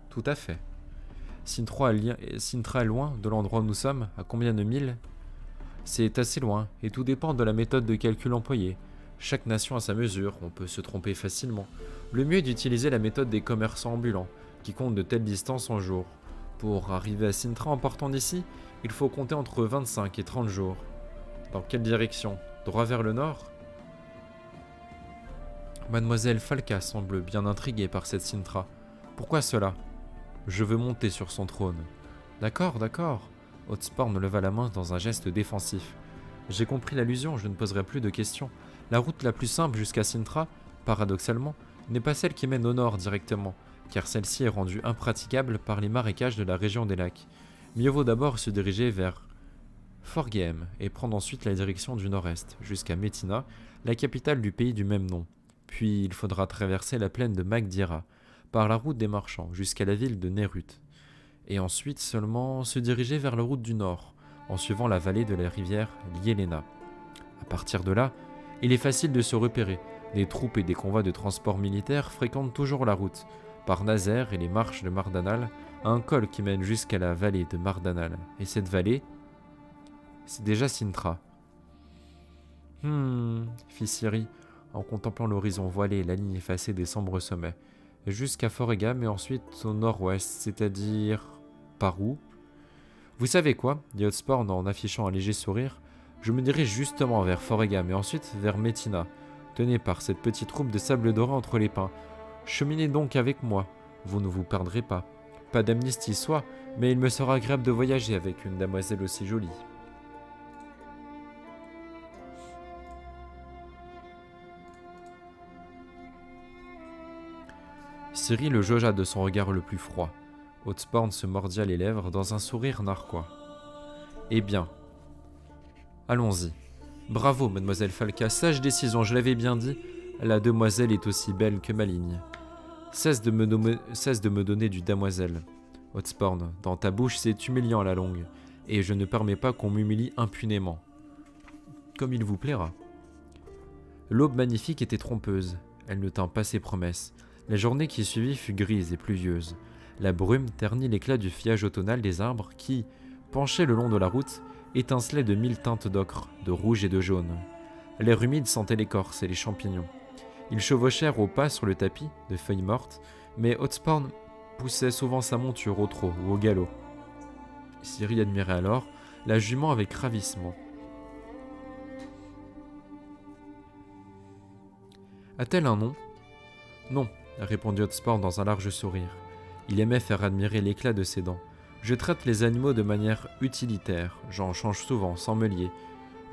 Tout à fait. Cintra est loin de l'endroit où nous sommes, à combien de milles? C'est assez loin, et tout dépend de la méthode de calcul employée. Chaque nation a sa mesure, on peut se tromper facilement. Le mieux est d'utiliser la méthode des commerçants ambulants, qui comptent de telles distances en jours. Pour arriver à Cintra en partant d'ici, il faut compter entre 25 et 30 jours. Dans quelle direction? Droit vers le nord? Mademoiselle Falca semble bien intriguée par cette Cintra. Pourquoi cela? Je veux monter sur son trône. D'accord, d'accord. Hotspur leva la main dans un geste défensif. J'ai compris l'allusion, je ne poserai plus de questions. La route la plus simple jusqu'à Cintra, paradoxalement, n'est pas celle qui mène au nord directement, car celle-ci est rendue impraticable par les marécages de la région des lacs. Mieux vaut d'abord se diriger vers Forghem et prendre ensuite la direction du nord-est, jusqu'à Metina, la capitale du pays du même nom. Puis il faudra traverser la plaine de Magdira, par la route des marchands, jusqu'à la ville de Nerut. Et ensuite seulement se diriger vers la route du nord, en suivant la vallée de la rivière Lielena. À partir de là, il est facile de se repérer. Des troupes et des convois de transport militaire fréquentent toujours la route, par Nazaire et les marches de Mardanal, à un col qui mène jusqu'à la vallée de Mardanal. Et cette vallée, c'est déjà Cintra. Fit Ciri, en contemplant l'horizon voilé et la ligne effacée des sombres sommets. Jusqu'à Foregam et ensuite au nord-ouest, c'est-à-dire... par où? Vous savez quoi, dit Hotspur en affichant un léger sourire. Je me dirige justement vers Foregam et ensuite vers Metina, tenu par cette petite troupe de sable doré entre les pins. Cheminez donc avec moi, vous ne vous perdrez pas. Pas d'amnistie soit, mais il me sera agréable de voyager avec une demoiselle aussi jolie. Ciri le jaugea de son regard le plus froid. Hotspur se mordit les lèvres dans un sourire narquois. Eh bien, allons-y. Bravo, mademoiselle Falca, sage décision, je l'avais bien dit, la demoiselle est aussi belle que maligne. Cesse de me donner du damoiselle. Hotspur, dans ta bouche c'est humiliant à la longue, et je ne permets pas qu'on m'humilie impunément. Comme il vous plaira. L'aube magnifique était trompeuse, elle ne tint pas ses promesses. La journée qui suivit fut grise et pluvieuse. La brume ternit l'éclat du feuillage automnal des arbres qui, penchés le long de la route, étincelaient de 1000 teintes d'ocre, de rouge et de jaune. L'air humide sentait l'écorce et les champignons. Ils chevauchèrent au pas sur le tapis de feuilles mortes, mais Hotspur poussait souvent sa monture au trot ou au galop. Ciri admirait alors la jument avec ravissement. A-t-elle un nom? Non, répondit Hotspur dans un large sourire. Il aimait faire admirer l'éclat de ses dents. Je traite les animaux de manière utilitaire, j'en change souvent, sans me lier.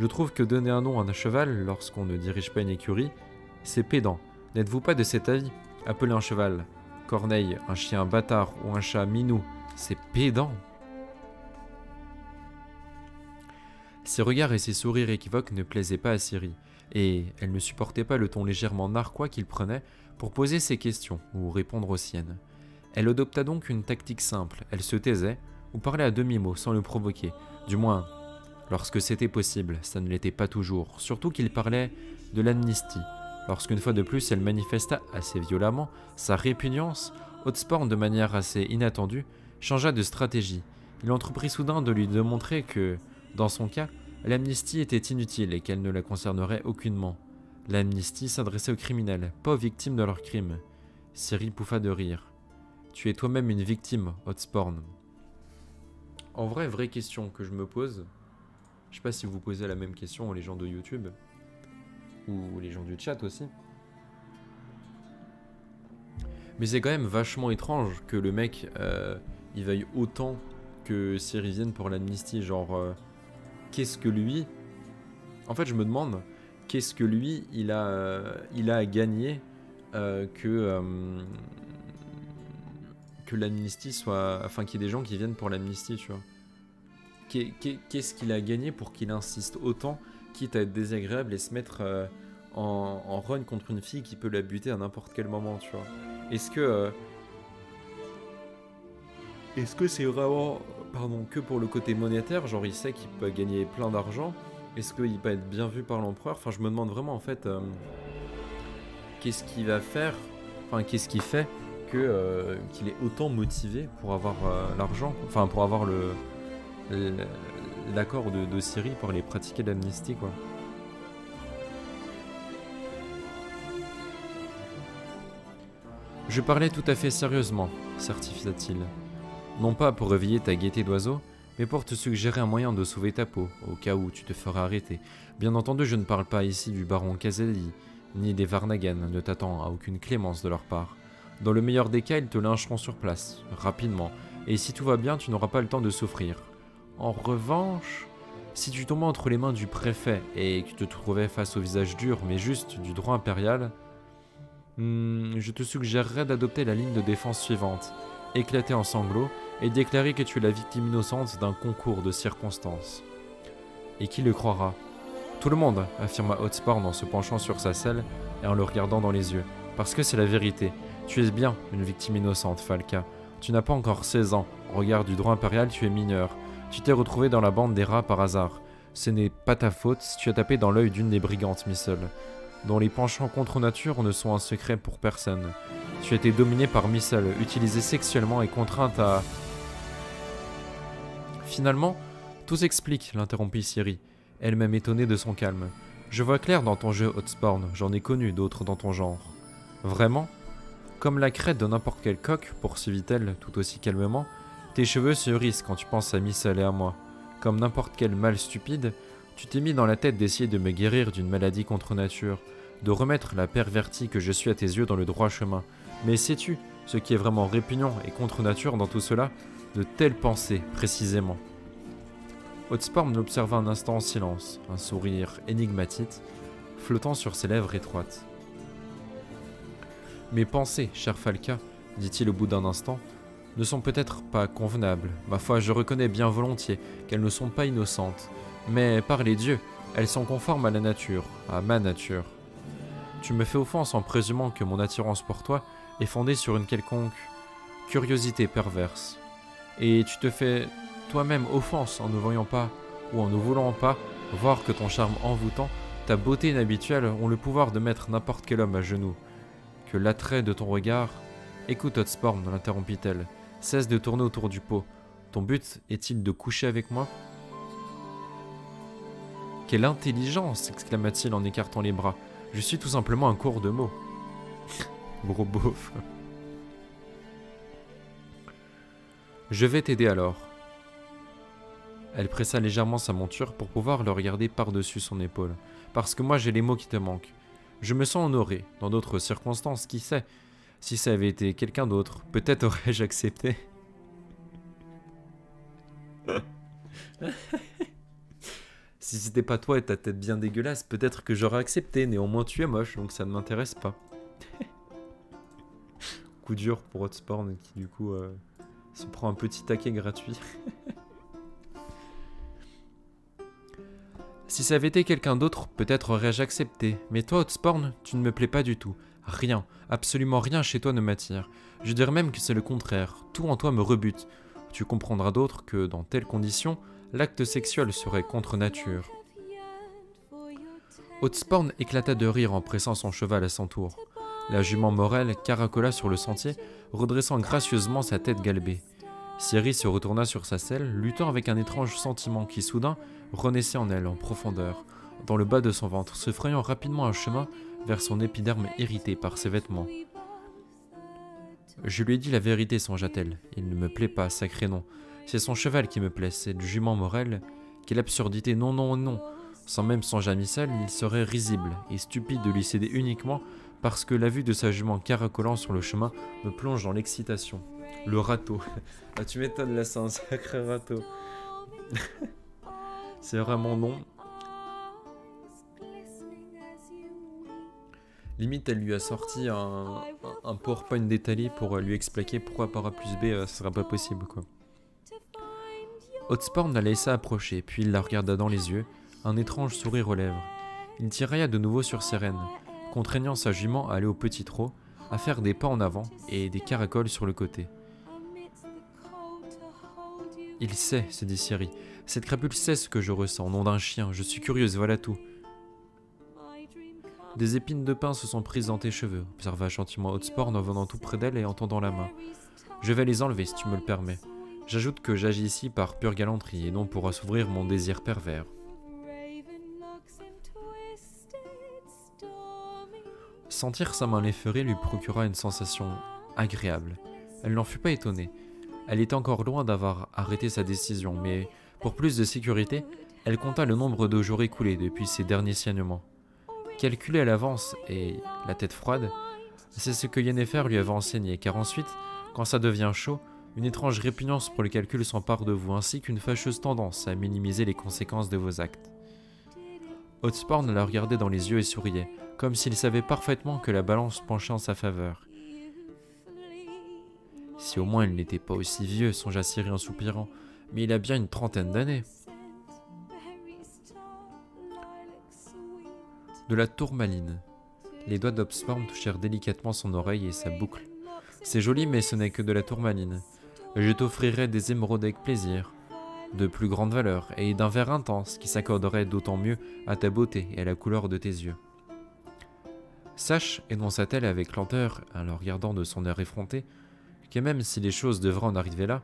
Je trouve que donner un nom à un cheval, lorsqu'on ne dirige pas une écurie, c'est pédant. N'êtes-vous pas de cet avis? Appeler un cheval Corneille, un chien bâtard ou un chat minou, c'est pédant. Ses regards et ses sourires équivoques ne plaisaient pas à Ciri, et elle ne supportait pas le ton légèrement narquois qu'il prenait pour poser ses questions ou répondre aux siennes. Elle adopta donc une tactique simple, elle se taisait ou parlait à demi-mot sans le provoquer, du moins lorsque c'était possible, ça ne l'était pas toujours, surtout qu'il parlait de l'amnistie. Lorsqu'une fois de plus elle manifesta assez violemment sa répugnance, Hotspur, de manière assez inattendue, changea de stratégie. Il entreprit soudain de lui démontrer que, dans son cas, l'amnistie était inutile et qu'elle ne la concernerait aucunement. L'amnistie s'adressait aux criminels, pas aux victimes de leurs crimes. Ciri pouffa de rire. Tu es toi-même une victime, Hotspur. En vrai, vraie question que je me pose, je sais pas si vous posez la même question les gens de YouTube, ou les gens du chat aussi, mais c'est quand même vachement étrange que le mec, il veuille autant que Ciri vienne pour l'amnistie, genre, qu'est-ce que lui... En fait, je me demande, qu'est-ce que lui, il a à gagner que l'amnistie soit... Enfin, qu'il y ait des gens qui viennent pour l'amnistie, tu vois. Qu'est-ce qu'il a gagné pour qu'il insiste autant quitte à être désagréable et se mettre en run contre une fille qui peut la buter à n'importe quel moment, tu vois. Est-ce que c'est vraiment, pardon, que pour le côté monétaire, genre il sait qu'il peut gagner plein d'argent, est-ce qu'il peut être bien vu par l'empereur? Enfin, je me demande vraiment en fait, qu'est-ce qu'il va faire, enfin qu'est-ce qui fait que qu'il est autant motivé pour avoir l'argent, enfin pour avoir l'accord de Ciri pour aller pratiquer l'amnistie, quoi. Je parlais tout à fait sérieusement, certifia-t-il. Non pas pour réveiller ta gaieté d'oiseau, mais pour te suggérer un moyen de sauver ta peau, au cas où tu te ferais arrêter. Bien entendu, je ne parle pas ici du baron Caselli, ni des Varnagan, ne t'attends à aucune clémence de leur part. Dans le meilleur des cas, ils te lyncheront sur place, rapidement, et si tout va bien, tu n'auras pas le temps de souffrir. En revanche, si tu tombais entre les mains du préfet et que tu te trouvais face au visage dur, mais juste du droit impérial, je te suggérerais d'adopter la ligne de défense suivante, éclater en sanglots et déclarer que tu es la victime innocente d'un concours de circonstances. Et qui le croira? Tout le monde, affirma Hotspur en se penchant sur sa selle et en le regardant dans les yeux, parce que c'est la vérité. Tu es bien une victime innocente, Falca. Tu n'as pas encore 16 ans. Au regard du droit impérial, tu es mineur. Tu t'es retrouvé dans la bande des rats par hasard. Ce n'est pas ta faute si tu as tapé dans l'œil d'une des brigantes, Missel, dont les penchants contre nature ne sont un secret pour personne. Tu as été dominé par Missel, utilisée sexuellement et contrainte à... Finalement, tout s'explique, l'interrompit Ciri, elle-même étonnée de son calme. Je vois clair dans ton jeu, Hotspur, j'en ai connu d'autres dans ton genre. Vraiment? Comme la crête de n'importe quel coq, poursuivit-elle tout aussi calmement, tes cheveux se hérissent quand tu penses à Missel et à moi. Comme n'importe quel mal stupide, tu t'es mis dans la tête d'essayer de me guérir d'une maladie contre nature, de remettre la pervertie que je suis à tes yeux dans le droit chemin. Mais sais-tu ce qui est vraiment répugnant et contre nature dans tout cela? De telles pensées, précisément. Hotspur l'observa un instant en silence, un sourire énigmatique, flottant sur ses lèvres étroites. Mes pensées, cher Falca, dit-il au bout d'un instant, ne sont peut-être pas convenables. Ma foi, je reconnais bien volontiers qu'elles ne sont pas innocentes. Mais par les dieux, elles sont conformes à la nature, à ma nature. Tu me fais offense en présumant que mon attirance pour toi est fondée sur une quelconque curiosité perverse. Et tu te fais toi-même offense en ne voyant pas, ou en ne voulant pas, voir que ton charme envoûtant, ta beauté inhabituelle ont le pouvoir de mettre n'importe quel homme à genoux. Que l'attrait de ton regard... Écoute, Hotspur, l'interrompit-elle, cesse de tourner autour du pot. Ton but est-il de coucher avec moi? Quelle intelligence! Exclama-t-il en écartant les bras. Je suis tout simplement un cours de mots. Gros beauf. Je vais t'aider alors. Elle pressa légèrement sa monture pour pouvoir le regarder par-dessus son épaule. Parce que moi j'ai les mots qui te manquent. Je me sens honoré. Dans d'autres circonstances, qui sait? Si ça avait été quelqu'un d'autre, peut-être aurais-je accepté. Si c'était pas toi et ta tête bien dégueulasse, peut-être que j'aurais accepté. Néanmoins, tu es moche, donc ça ne m'intéresse pas. Coup dur pour Hotspur qui du coup se prend un petit taquet gratuit. Si ça avait été quelqu'un d'autre, peut-être aurais-je accepté. Mais toi, Hotspur, tu ne me plais pas du tout. Rien, absolument rien chez toi ne m'attire. Je dirais même que c'est le contraire. Tout en toi me rebute. Tu comprendras d'autres que, dans telles conditions, l'acte sexuel serait contre nature. Hotspur éclata de rire en pressant son cheval à son tour. La jument Morel caracola sur le sentier, redressant gracieusement sa tête galbée. Ciri se retourna sur sa selle, luttant avec un étrange sentiment qui, soudain, renaissait en elle, en profondeur, dans le bas de son ventre, se frayant rapidement un chemin vers son épiderme irrité par ses vêtements. Je lui ai dit la vérité, songea-t-elle. Il ne me plaît pas, sacré nom. C'est son cheval qui me plaît, cette jument Morel. Quelle absurdité, non, non, non. Sans même songer à Missel, il serait risible et stupide de lui céder uniquement parce que la vue de sa jument caracolant sur le chemin me plonge dans l'excitation. Le râteau. Ah, tu m'étonnes là, c'est un sacré râteau. C'est vraiment non. Limite, elle lui a sorti un PowerPoint détaillé pour lui expliquer pourquoi par A plus B, ce sera pas possible, quoi. Hotspur la laissa approcher, puis il la regarda dans les yeux, un étrange sourire aux lèvres. Il tirailla de nouveau sur ses rênes, contraignant sa jument à aller au petit trot, à faire des pas en avant et des caracoles sur le côté. Il sait, se dit Ciri. Cette crapule sait ce que je ressens, au nom d'un chien. Je suis curieuse, voilà tout. Des épines de pin se sont prises dans tes cheveux, observa gentiment Hotspur en venant tout près d'elle et en tendant la main. Je vais les enlever si tu me le permets. J'ajoute que j'agis ici par pure galanterie et non pour assouvir mon désir pervers. Sentir sa main l'effleurer lui procura une sensation agréable. Elle n'en fut pas étonnée. Elle était encore loin d'avoir arrêté sa décision, mais pour plus de sécurité, elle compta le nombre de jours écoulés depuis ses derniers saignements. Calculer à l'avance et la tête froide, c'est ce que Yennefer lui avait enseigné, car ensuite, quand ça devient chaud, une étrange répugnance pour le calcul s'empare de vous, ainsi qu'une fâcheuse tendance à minimiser les conséquences de vos actes. Hotspur la regardait dans les yeux et souriait, comme s'il savait parfaitement que la balance penchait en sa faveur. Si au moins il n'était pas aussi vieux, songea Ciri en soupirant, mais il a bien une trentaine d'années. De la tourmaline. Les doigts d'Hotspur touchèrent délicatement son oreille et sa boucle. C'est joli, mais ce n'est que de la tourmaline. Je t'offrirai des émeraudes avec plaisir, de plus grande valeur, et d'un vert intense qui s'accorderait d'autant mieux à ta beauté et à la couleur de tes yeux. Sache, énonça-t-elle avec lenteur, en le regardant de son air effronté, que même si les choses devraient en arriver là,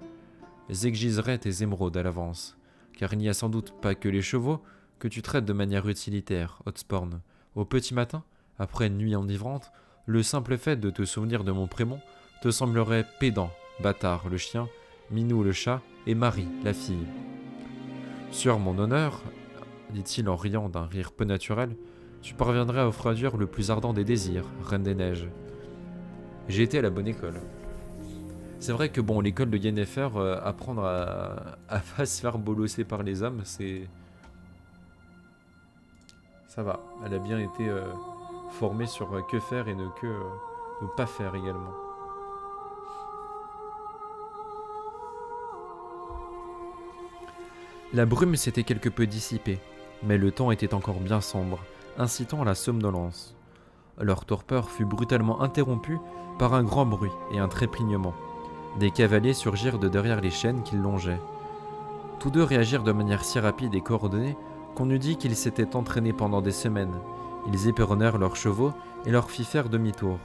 j'exigerai tes émeraudes à l'avance, car il n'y a sans doute pas que les chevaux que tu traites de manière utilitaire, Hotspur. Au petit matin, après une nuit enivrante, le simple fait de te souvenir de mon prénom te semblerait pédant, bâtard le chien, Minou le chat et Marie la fille. Sur mon honneur, dit-il en riant d'un rire peu naturel, tu parviendrais à refroidir le plus ardent des désirs, Reine des Neiges. J'ai été à la bonne école. C'est vrai que bon, l'école de Yennefer, apprendre à pas se faire bolosser par les hommes, c'est... Ça va, elle a bien été formée sur que faire et ne pas faire également. La brume s'était quelque peu dissipée, mais le temps était encore bien sombre, incitant à la somnolence. Leur torpeur fut brutalement interrompue par un grand bruit et un trépignement. Des cavaliers surgirent de derrière les chênes qu'ils longeaient. Tous deux réagirent de manière si rapide et coordonnée qu'on eût dit qu'ils s'étaient entraînés pendant des semaines. Ils éperonnèrent leurs chevaux et leur firent faire demi-tour.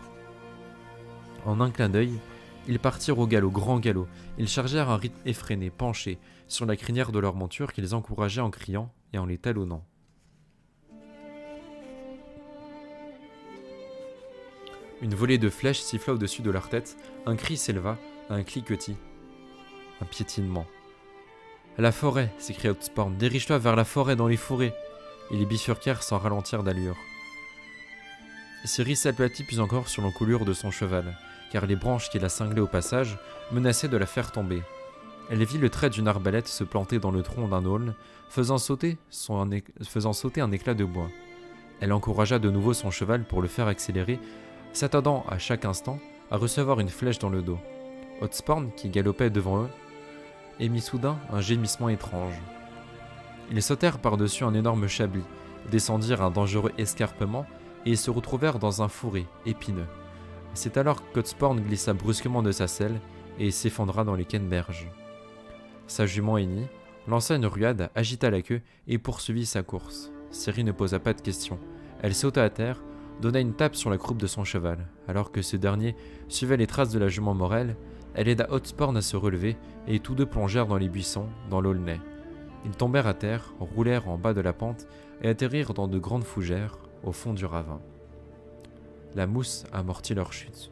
En un clin d'œil, ils partirent au galop, grand galop. Ils chargèrent un rythme effréné, penché, sur la crinière de leur monture qu'ils encourageaient en criant et en les talonnant. Une volée de flèches siffla au-dessus de leur tête, un cri s'éleva, un cliquetis, un piétinement. « La forêt !» s'écria Hotspur. « Dirige-toi vers la forêt dans les fourrés !» Ils bifurquèrent sans ralentir d'allure. Ciri s'aplatit plus encore sur l'encolure de son cheval, car les branches qui la cinglaient au passage menaçaient de la faire tomber. Elle vit le trait d'une arbalète se planter dans le tronc d'un aulne, faisant sauter un éclat de bois. Elle encouragea de nouveau son cheval pour le faire accélérer, s'attendant à chaque instant à recevoir une flèche dans le dos. Hotspur, qui galopait devant eux, émit soudain un gémissement étrange. Ils sautèrent par-dessus un énorme chablis, descendirent un dangereux escarpement et se retrouvèrent dans un fourré épineux. C'est alors qu'Hotspur glissa brusquement de sa selle et s'effondra dans les canneberges. Sa jument hennit, lança une ruade, agita la queue et poursuivit sa course. Ciri ne posa pas de questions. Elle sauta à terre, donna une tape sur la croupe de son cheval. Alors que ce dernier suivait les traces de la jument Morel, elle aida Hotspur à se relever et tous deux plongèrent dans les buissons, dans l'aulnay. Ils tombèrent à terre, roulèrent en bas de la pente et atterrirent dans de grandes fougères au fond du ravin. La mousse amortit leur chute.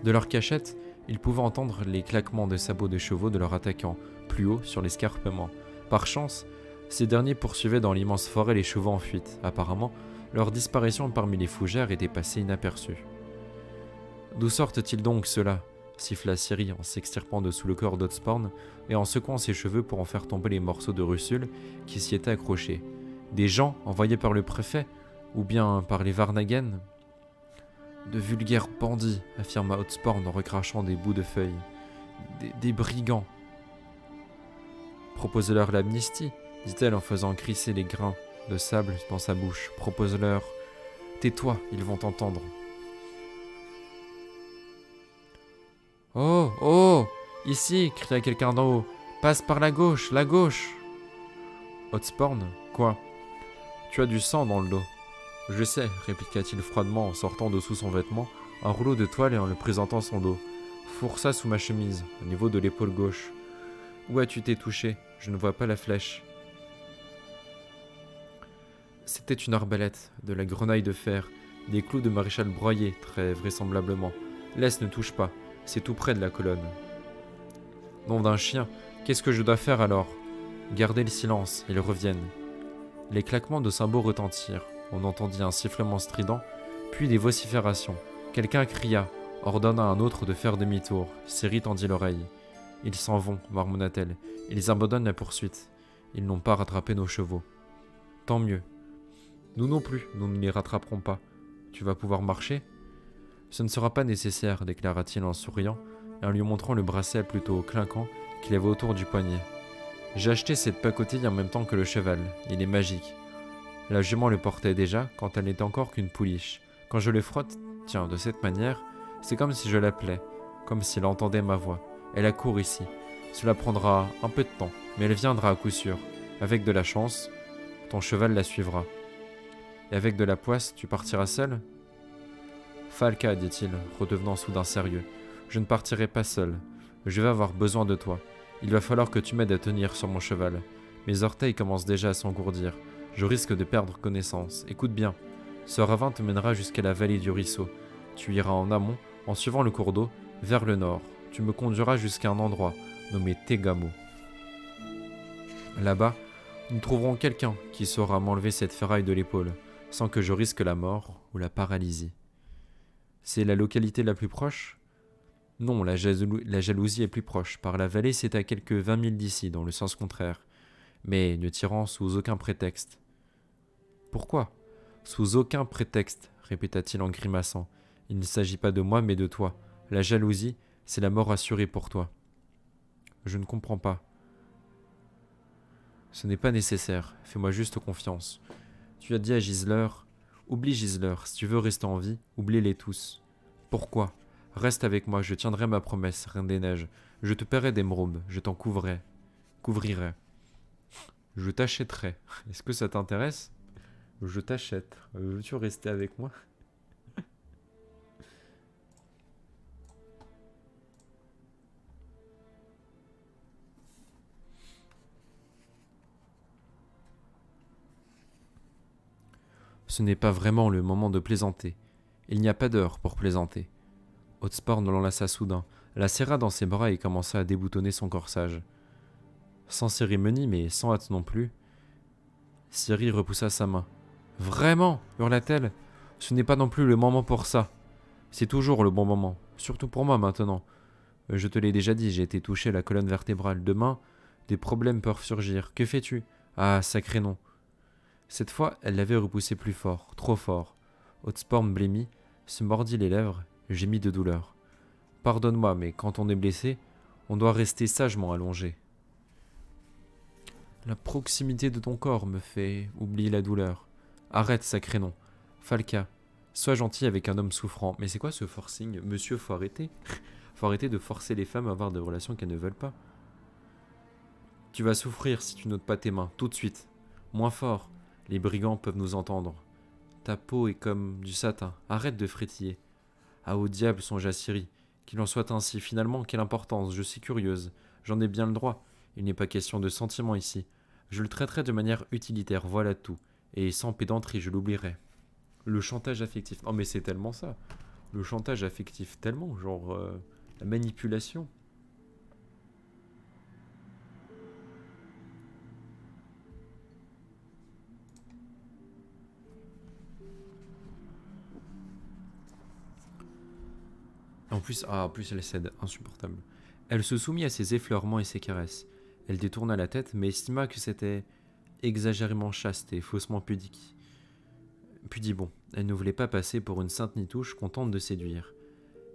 De leur cachette, ils pouvaient entendre les claquements de sabots de chevaux de leurs attaquants, plus haut sur l'escarpement. Par chance, ces derniers poursuivaient dans l'immense forêt les chevaux en fuite. Apparemment, leur disparition parmi les fougères était passée inaperçue. « D'où sortent-ils donc ceux-là » siffla Ciri en s'extirpant de sous le corps d'Hotspur et en secouant ses cheveux pour en faire tomber les morceaux de russule qui s'y étaient accrochés. « Des gens envoyés par le préfet ou bien par les Varnagen ?»« De vulgaires bandits, affirma Hotspur en recrachant des bouts de feuilles. Des brigands. Proposez-leur l'amnistie, dit-elle en faisant crisser les grains de sable dans sa bouche. Propose-leur. Tais-toi, ils vont t'entendre. Oh, oh, ici, cria quelqu'un d'en haut. Passe par la gauche, la gauche. Hotsporn, quoi? Tu as du sang dans le dos. Je sais, répliqua-t-il froidement en sortant de sous son vêtement un rouleau de toile et en le présentant son dos. Fourre ça sous ma chemise, au niveau de l'épaule gauche. Où as-tu été touché? Je ne vois pas la flèche. C'était une arbalète, de la grenaille de fer, des clous de maréchal broyés, très vraisemblablement. Laisse, ne touche pas, c'est tout près de la colonne. Nom d'un chien, qu'est-ce que je dois faire alors? Gardez le silence, ils reviennent. Les claquements de cymbaux retentirent. On entendit un sifflement strident, puis des vociférations. Quelqu'un cria, ordonna à un autre de faire demi-tour. Ciri tendit l'oreille. Ils s'en vont, marmonna-t-elle. Ils abandonnent la poursuite. Ils n'ont pas rattrapé nos chevaux. Tant mieux. Nous non plus, nous ne les rattraperons pas. Tu vas pouvoir marcher? Ce ne sera pas nécessaire, déclara-t-il en souriant, et en lui montrant le bracelet plutôt clinquant qu'il avait autour du poignet. J'ai acheté cette pacotille en même temps que le cheval. Il est magique. La jument le portait déjà quand elle n'était encore qu'une pouliche. Quand je le frotte, tiens, de cette manière, c'est comme si je l'appelais, comme s'il entendait ma voix. Elle accourt ici. Cela prendra un peu de temps, mais elle viendra à coup sûr. Avec de la chance, ton cheval la suivra. Et avec de la poisse, tu partiras seul? Falca, dit-il, redevenant soudain sérieux, je ne partirai pas seul. Je vais avoir besoin de toi. Il va falloir que tu m'aides à tenir sur mon cheval. Mes orteils commencent déjà à s'engourdir. Je risque de perdre connaissance. Écoute bien. Ce ravin te mènera jusqu'à la vallée du ruisseau. Tu iras en amont, en suivant le cours d'eau, vers le nord. Tu me conduiras jusqu'à un endroit nommé Tegamo. Là-bas, nous trouverons quelqu'un qui saura m'enlever cette ferraille de l'épaule, sans que je risque la mort ou la paralysie. C'est la localité la plus proche? Non, la jalousie est plus proche. Par la vallée, c'est à quelques 20 milles d'ici, dans le sens contraire. Mais ne tirant sous aucun prétexte. Pourquoi? Sous aucun prétexte, répéta-t-il en grimaçant. Il ne s'agit pas de moi, mais de toi. La jalousie, c'est la mort assurée pour toi. Je ne comprends pas. Ce n'est pas nécessaire. Fais-moi juste confiance. Tu as dit à Gisler, oublie Gisler. Si tu veux rester en vie, oublie-les tous. Pourquoi? Reste avec moi, je tiendrai ma promesse, Reine des Neiges. Je te paierai d'émeraudes, je t'en couvrirai. Je t'achèterai. Est-ce que ça t'intéresse? Je t'achète. Veux-tu rester avec moi? Ce n'est pas vraiment le moment de plaisanter. Il n'y a pas d'heure pour plaisanter. Hotspur l'enlaça soudain, la serra dans ses bras et commença à déboutonner son corsage. Sans cérémonie, mais sans hâte non plus, Ciri repoussa sa main. « Vraiment » hurla-t-elle. « Ce n'est pas non plus le moment pour ça. C'est toujours le bon moment, surtout pour moi maintenant. Je te l'ai déjà dit, j'ai été touché à la colonne vertébrale. Demain, des problèmes peuvent surgir. Que fais-tu? Ah, sacré nom. » Cette fois, elle l'avait repoussé plus fort, trop fort. Hotspur blêmit, se mordit les lèvres, gémit de douleur. « Pardonne-moi, mais quand on est blessé, on doit rester sagement allongé. La proximité de ton corps me fait oublier la douleur. Arrête, sacré nom. Falca, sois gentil avec un homme souffrant. » Mais c'est quoi ce forcing? Monsieur, faut arrêter. Faut arrêter de forcer les femmes à avoir des relations qu'elles ne veulent pas. Tu vas souffrir si tu n'ôtes pas tes mains, tout de suite. Moins fort, les brigands peuvent nous entendre. Ta peau est comme du satin, arrête de frétiller. Ah, au diable, songe Ciri. Qu'il en soit ainsi, finalement, quelle importance, je suis curieuse. J'en ai bien le droit. Il n'est pas question de sentiment ici. Je le traiterai de manière utilitaire, voilà tout. Et sans pédanterie, je l'oublierai. Le chantage affectif. Oh, mais c'est tellement ça. Le chantage affectif, tellement, genre, la manipulation. En plus elle cède, insupportable. Elle se soumit à ses effleurements et ses caresses. Elle détourna la tête, mais estima que c'était exagérément chaste et faussement pudique. Pudibond, elle ne voulait pas passer pour une sainte nitouche contente de séduire.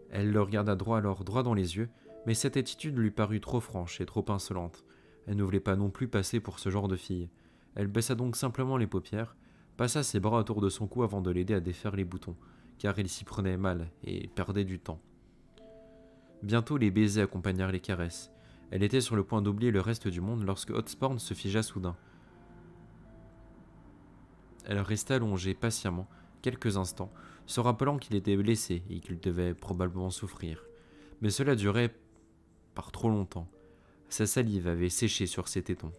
Elle le regarda droit dans les yeux, mais cette attitude lui parut trop franche et trop insolente. Elle ne voulait pas non plus passer pour ce genre de fille. Elle baissa donc simplement les paupières, passa ses bras autour de son cou avant de l'aider à défaire les boutons, car il s'y prenait mal et perdait du temps. Bientôt les baisers accompagnèrent les caresses. Elle était sur le point d'oublier le reste du monde lorsque Hotspur se figea soudain. Elle resta allongée patiemment, quelques instants, se rappelant qu'il était blessé et qu'il devait probablement souffrir. Mais cela durait par trop longtemps. Sa salive avait séché sur ses tétons.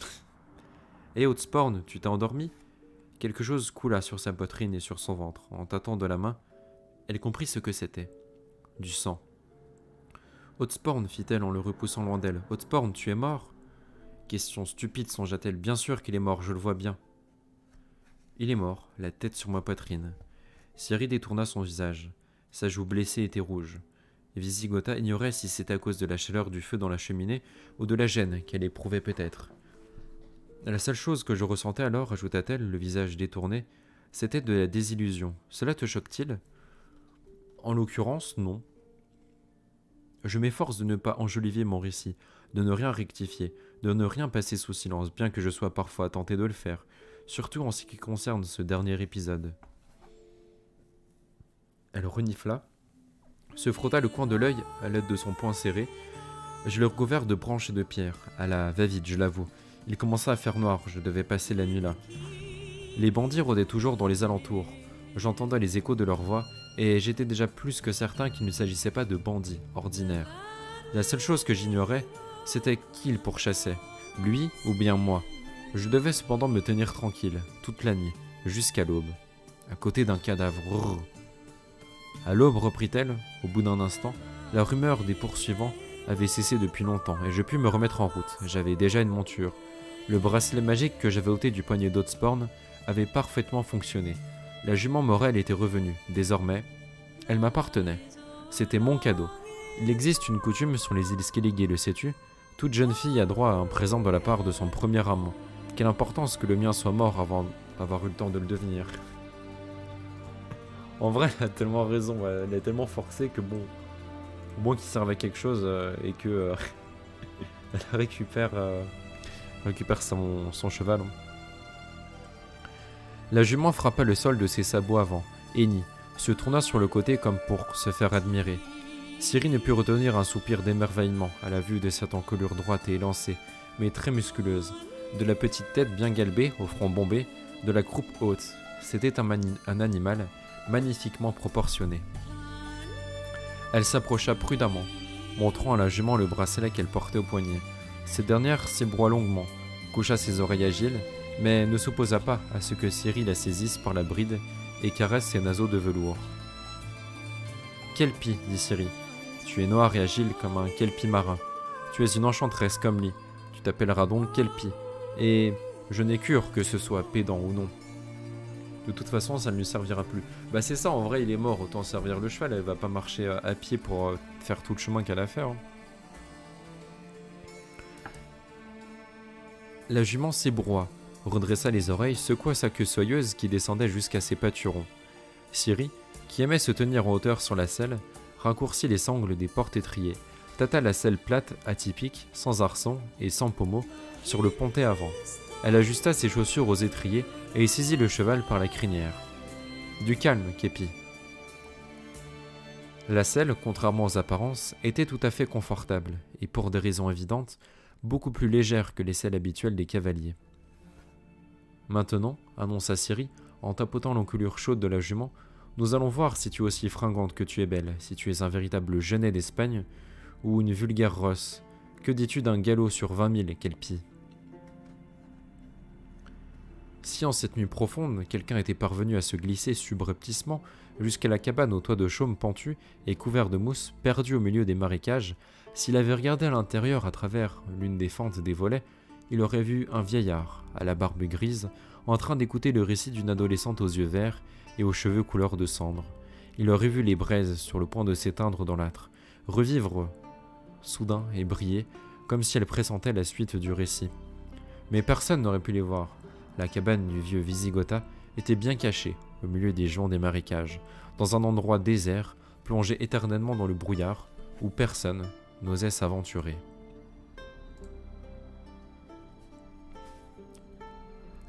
« Hé Hotspur, tu t'es endormi ?» Quelque chose coula sur sa poitrine et sur son ventre. En tâtant de la main, elle comprit ce que c'était. Du sang. « Hotspur, fit-elle en le repoussant loin d'elle. « Hotspur, tu es mort ?» Question stupide, songea-t-elle. Bien sûr qu'il est mort, je le vois bien. Il est mort, la tête sur ma poitrine. Ciri détourna son visage. Sa joue blessée était rouge. Visigota ignorait si c'était à cause de la chaleur du feu dans la cheminée ou de la gêne qu'elle éprouvait peut-être. La seule chose que je ressentais alors, ajouta-t-elle, le visage détourné, c'était de la désillusion. Cela te choque-t-il ? En l'occurrence, non. Je m'efforce de ne pas enjoliver mon récit, de ne rien rectifier, de ne rien passer sous silence, bien que je sois parfois tenté de le faire, surtout en ce qui concerne ce dernier épisode. Elle renifla, se frotta le coin de l'œil à l'aide de son poing serré. Je le recouvert de branches et de pierres, à la va-vite, je l'avoue. Il commença à faire noir, je devais passer la nuit là. Les bandits rôdaient toujours dans les alentours. J'entendais les échos de leurs voix, et j'étais déjà plus que certain qu'il ne s'agissait pas de bandits ordinaires. La seule chose que j'ignorais, c'était qui ils pourchassaient, lui ou bien moi. Je devais cependant me tenir tranquille, toute la nuit, jusqu'à l'aube, à côté d'un cadavre. Rrr. À l'aube, reprit-elle, au bout d'un instant, la rumeur des poursuivants avait cessé depuis longtemps, et je pus me remettre en route. J'avais déjà une monture. Le bracelet magique que j'avais ôté du poignet d'Hotspur avait parfaitement fonctionné. La jument Morel était revenue. Désormais, elle m'appartenait. C'était mon cadeau. Il existe une coutume sur les îles Skellige, le sais-tu ? Toute jeune fille a droit à un présent de la part de son premier amant. Quelle importance que le mien soit mort avant d'avoir eu le temps de le devenir. En vrai, elle a tellement raison, elle est tellement forcée que bon, au moins qu'il serve à quelque chose et que elle récupère son cheval. La jument frappa le sol de ses sabots avant, hennit, se tourna sur le côté comme pour se faire admirer. Ciri ne put retenir un soupir d'émerveillement à la vue de cette encolure droite et élancée, mais très musculeuse, de la petite tête bien galbée, au front bombé, de la croupe haute. C'était un animal magnifiquement proportionné. Elle s'approcha prudemment, montrant à la jument le bracelet qu'elle portait au poignet. Cette dernière s'ébroua longuement, coucha ses oreilles agiles, mais ne s'opposa pas à ce que Ciri la saisisse par la bride et caresse ses naseaux de velours. « Kelpie, dit Ciri, tu es noir et agile comme un kelpie marin. Tu es une enchanteresse comme lui. Tu t'appelleras donc Kelpie. Et je n'ai cure que ce soit pédant ou non. De toute façon, ça ne lui servira plus. » Bah c'est ça, en vrai, il est mort, autant servir le cheval, elle va pas marcher à pied pour faire tout le chemin qu'elle a à faire. Hein. La jument s'ébroua, redressa les oreilles, secoua sa queue soyeuse qui descendait jusqu'à ses pâturons. Ciri, qui aimait se tenir en hauteur sur la selle, raccourcit les sangles des porte-étriers, tâta la selle plate, atypique, sans arçon et sans pommeau, sur le pontet avant. Elle ajusta ses chaussures aux étriers et saisit le cheval par la crinière. « Du calme, Képi. » La selle, contrairement aux apparences, était tout à fait confortable, et pour des raisons évidentes, beaucoup plus légère que les selles habituelles des cavaliers. « Maintenant, annonça Ciri, en tapotant l'encolure chaude de la jument, nous allons voir si tu es aussi fringante que tu es belle, si tu es un véritable genet d'Espagne, ou une vulgaire rosse. Que dis-tu d'un galop sur 20 000, Kelpie ? » Si en cette nuit profonde, quelqu'un était parvenu à se glisser subrepticement jusqu'à la cabane au toit de chaume pentu et couvert de mousse, perdu au milieu des marécages, s'il avait regardé à l'intérieur à travers l'une des fentes des volets, il aurait vu un vieillard, à la barbe grise, en train d'écouter le récit d'une adolescente aux yeux verts et aux cheveux couleur de cendre. Il aurait vu les braises sur le point de s'éteindre dans l'âtre, revivre soudain et briller, comme si elles pressentaient la suite du récit. Mais personne n'aurait pu les voir. La cabane du vieux Visigota était bien cachée, au milieu des joncs des marécages, dans un endroit désert, plongé éternellement dans le brouillard, où personne n'osait s'aventurer.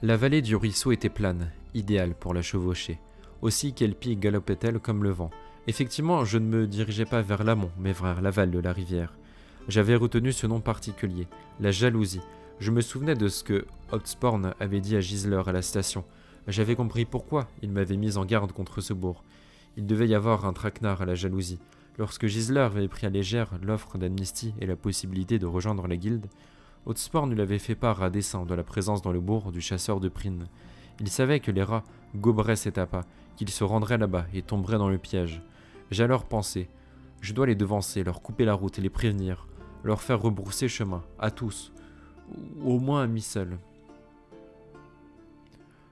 La vallée du ruisseau était plane, idéale pour la chevaucher. Aussi Kelpie galopait-elle comme le vent. Effectivement, je ne me dirigeais pas vers l'amont, mais vers l'aval de la rivière. J'avais retenu ce nom particulier, la jalousie. Je me souvenais de ce que Hotsporn avait dit à Gisler à la station. J'avais compris pourquoi il m'avait mis en garde contre ce bourg. Il devait y avoir un traquenard à la jalousie. Lorsque Gisler avait pris à légère l'offre d'amnistie et la possibilité de rejoindre la guilde, Hotsporn lui avait fait part à dessein de la présence dans le bourg du chasseur de prines. Il savait que les rats goberaient cet appât, qu'ils se rendraient là-bas et tomberaient dans le piège. J'ai alors pensé, je dois les devancer, leur couper la route et les prévenir, leur faire rebrousser chemin, à tous, ou au moins à mi seul.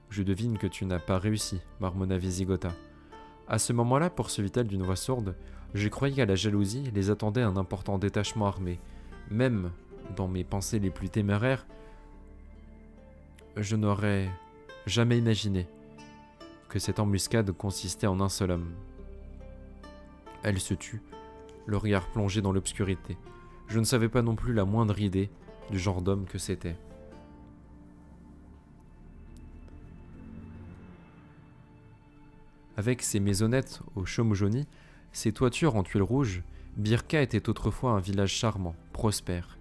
Je devine que tu n'as pas réussi, marmonna Vésigota. À ce moment-là, poursuivit-elle d'une voix sourde, je croyais qu'à la jalousie les attendait un important détachement armé. Même dans mes pensées les plus téméraires, je n'aurais jamais imaginé que cette embuscade consistait en un seul homme. Elle se tut, le regard plongé dans l'obscurité. Je ne savais pas non plus la moindre idée du genre d'homme que c'était. Avec ses maisonnettes aux chaumes jaunis, ses toitures en tuiles rouges, Birka était autrefois un village charmant, prospère,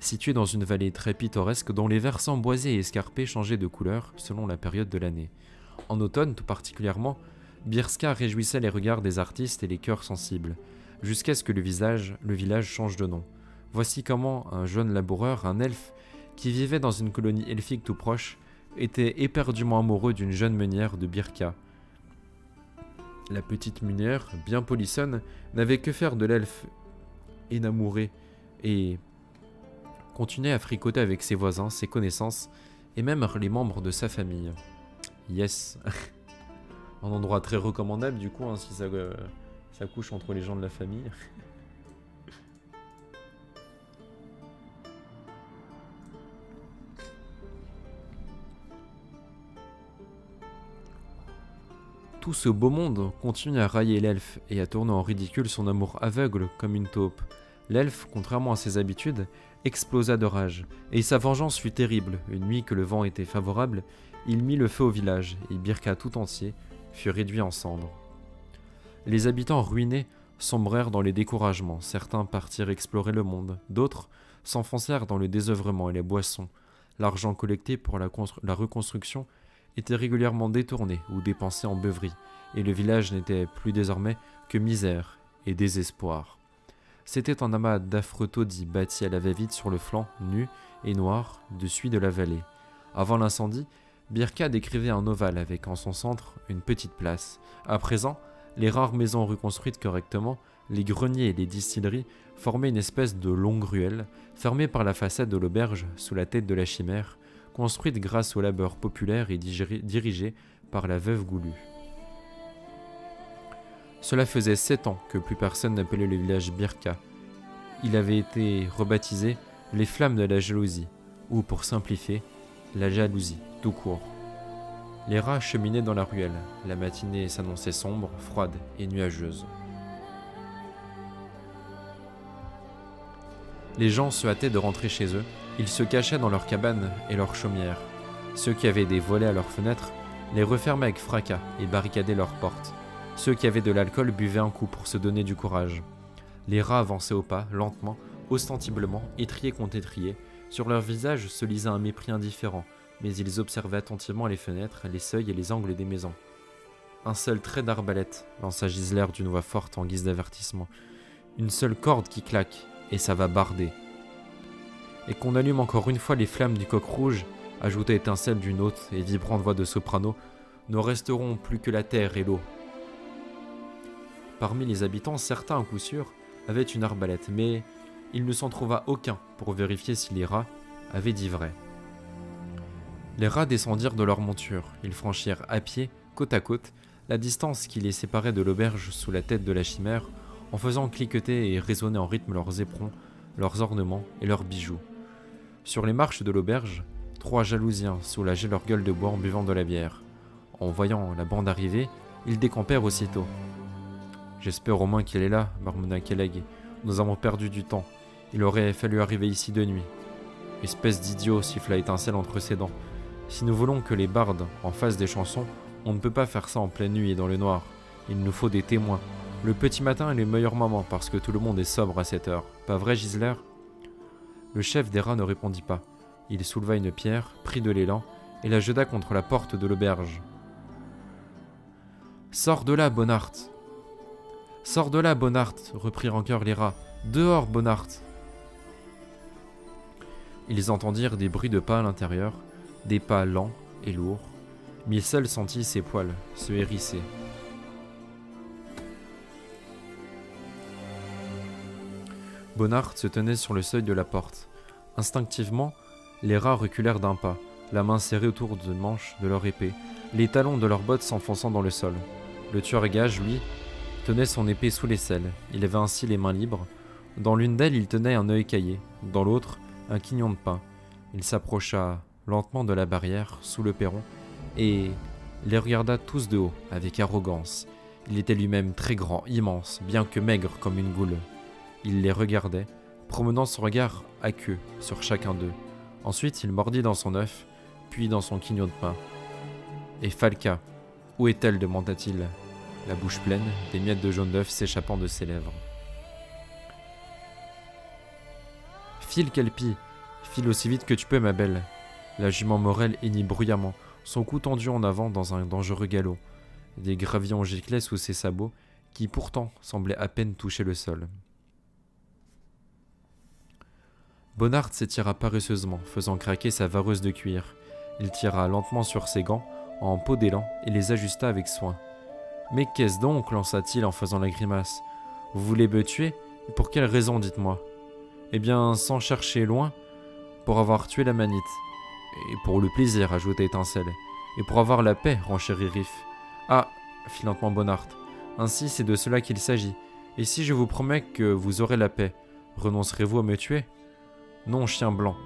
situé dans une vallée très pittoresque dont les versants boisés et escarpés changeaient de couleur selon la période de l'année. En automne tout particulièrement, Birka réjouissait les regards des artistes et les cœurs sensibles, jusqu'à ce que le village change de nom. Voici comment un jeune laboureur, un elfe, qui vivait dans une colonie elfique tout proche, était éperdument amoureux d'une jeune meunière de Birka. La petite meunière, bien polissonne, n'avait que faire de l'elfe énamouré et continuait à fricoter avec ses voisins, ses connaissances et même les membres de sa famille. Yes. Un endroit très recommandable du coup, hein, si ça couche entre les gens de la famille. Tout ce beau monde continue à railler l'elfe et à tourner en ridicule son amour aveugle comme une taupe. L'elfe, contrairement à ses habitudes, explosa de rage, et sa vengeance fut terrible. Une nuit que le vent était favorable, il mit le feu au village, et Birka tout entier fut réduit en cendres. Les habitants ruinés sombrèrent dans les découragements, certains partirent explorer le monde, d'autres s'enfoncèrent dans le désœuvrement et les boissons. L'argent collecté pour la reconstruction était régulièrement détourné ou dépensé en beuverie, et le village n'était plus désormais que misère et désespoir. C'était un amas d'affreux taudis bâtis à la va-vite sur le flanc nu et noir dessus de la vallée. Avant l'incendie, Birka décrivait un ovale avec en son centre une petite place. À présent, les rares maisons reconstruites correctement, les greniers et les distilleries formaient une espèce de longue ruelle, fermée par la façade de l'auberge sous la tête de la chimère, construite grâce au labeur populaire et dirigée par la veuve Goulue. Cela faisait 7 ans que plus personne n'appelait le village Birka. Il avait été rebaptisé les Flammes de la Jalousie, ou pour simplifier, la jalousie, tout court. Les rats cheminaient dans la ruelle, la matinée s'annonçait sombre, froide et nuageuse. Les gens se hâtaient de rentrer chez eux, ils se cachaient dans leurs cabanes et leurs chaumières. Ceux qui avaient des volets à leurs fenêtres les refermaient avec fracas et barricadaient leurs portes. Ceux qui avaient de l'alcool buvaient un coup pour se donner du courage. Les rats avançaient au pas, lentement, ostensiblement, étriés contre étriés. Sur leurs visages se lisait un mépris indifférent, mais ils observaient attentivement les fenêtres, les seuils et les angles des maisons. Un seul trait d'arbalète, lança Gisler d'une voix forte en guise d'avertissement. Une seule corde qui claque, et ça va barder. Et qu'on allume encore une fois les flammes du coq rouge, ajouta Étincelle d'une haute et vibrante voix de soprano, ne resteront plus que la terre et l'eau. Parmi les habitants, certains, à coup sûr, avaient une arbalète, mais il ne s'en trouva aucun pour vérifier si les rats avaient dit vrai. Les rats descendirent de leur monture, ils franchirent à pied, côte à côte, la distance qui les séparait de l'auberge sous la tête de la chimère, en faisant cliqueter et résonner en rythme leurs éperons, leurs ornements et leurs bijoux. Sur les marches de l'auberge, 3 jalousiens soulageaient leur gueule de bois en buvant de la bière. En voyant la bande arriver, ils décampèrent aussitôt. « J'espère au moins qu'il est là, marmonna Kelleg. Nous avons perdu du temps. Il aurait fallu arriver ici de nuit. » Espèce d'idiot, siffla Étincelle entre ses dents. Si nous voulons que les bardes en fassent des chansons, on ne peut pas faire ça en pleine nuit et dans le noir. Il nous faut des témoins. Le petit matin est le meilleur moment parce que tout le monde est sobre à cette heure. Pas vrai, Gisler? Le chef des rats ne répondit pas. Il souleva une pierre, prit de l'élan et la jeta contre la porte de l'auberge. « Sors de là, Bonnart !»« Sors de là, Bonnart !» reprirent en chœur les rats. « Dehors, Bonnart !» Ils entendirent des bruits de pas à l'intérieur, des pas lents et lourds. Michel sentit ses poils se hérisser. Bonnart se tenait sur le seuil de la porte. Instinctivement, les rats reculèrent d'un pas, la main serrée autour du manche de leur épée, les talons de leurs bottes s'enfonçant dans le sol. Le tueur-gage, lui, tenait son épée sous l'aisselle. Il avait ainsi les mains libres. Dans l'une d'elles, il tenait un œil caillé, dans l'autre, un quignon de pain. Il s'approcha lentement de la barrière, sous le perron, et les regarda tous de haut, avec arrogance. Il était lui-même très grand, immense, bien que maigre comme une goule. Il les regardait, promenant son regard aqueux sur chacun d'eux. Ensuite, il mordit dans son œuf, puis dans son quignon de pain. « Et Falca, où est-elle » demanda-t-il, la bouche pleine, des miettes de jaune d'œuf s'échappant de ses lèvres. « File, Kelpie, file aussi vite que tu peux, ma belle. » La jument Morel hennit bruyamment, son cou tendu en avant dans un dangereux galop. Des gravillons giclaient sous ses sabots, qui pourtant semblaient à peine toucher le sol. Bonnart s'étira paresseusement, faisant craquer sa vareuse de cuir. Il tira lentement sur ses gants, en peau d'élan, et les ajusta avec soin. « Mais qu'est-ce donc » lança-t-il en faisant la grimace. « Vous voulez me tuer? Pour quelle raison, dites-moi ?»« Eh bien, sans chercher loin, pour avoir tué la manite. »« Et pour le plaisir, » ajouta Étincelle. « Et pour avoir la paix, » renchérit Riff. « Ah » fit lentement Bonnart. « Ainsi, c'est de cela qu'il s'agit. Et si je vous promets que vous aurez la paix, renoncerez-vous à me tuer ?»« Non, chien blanc,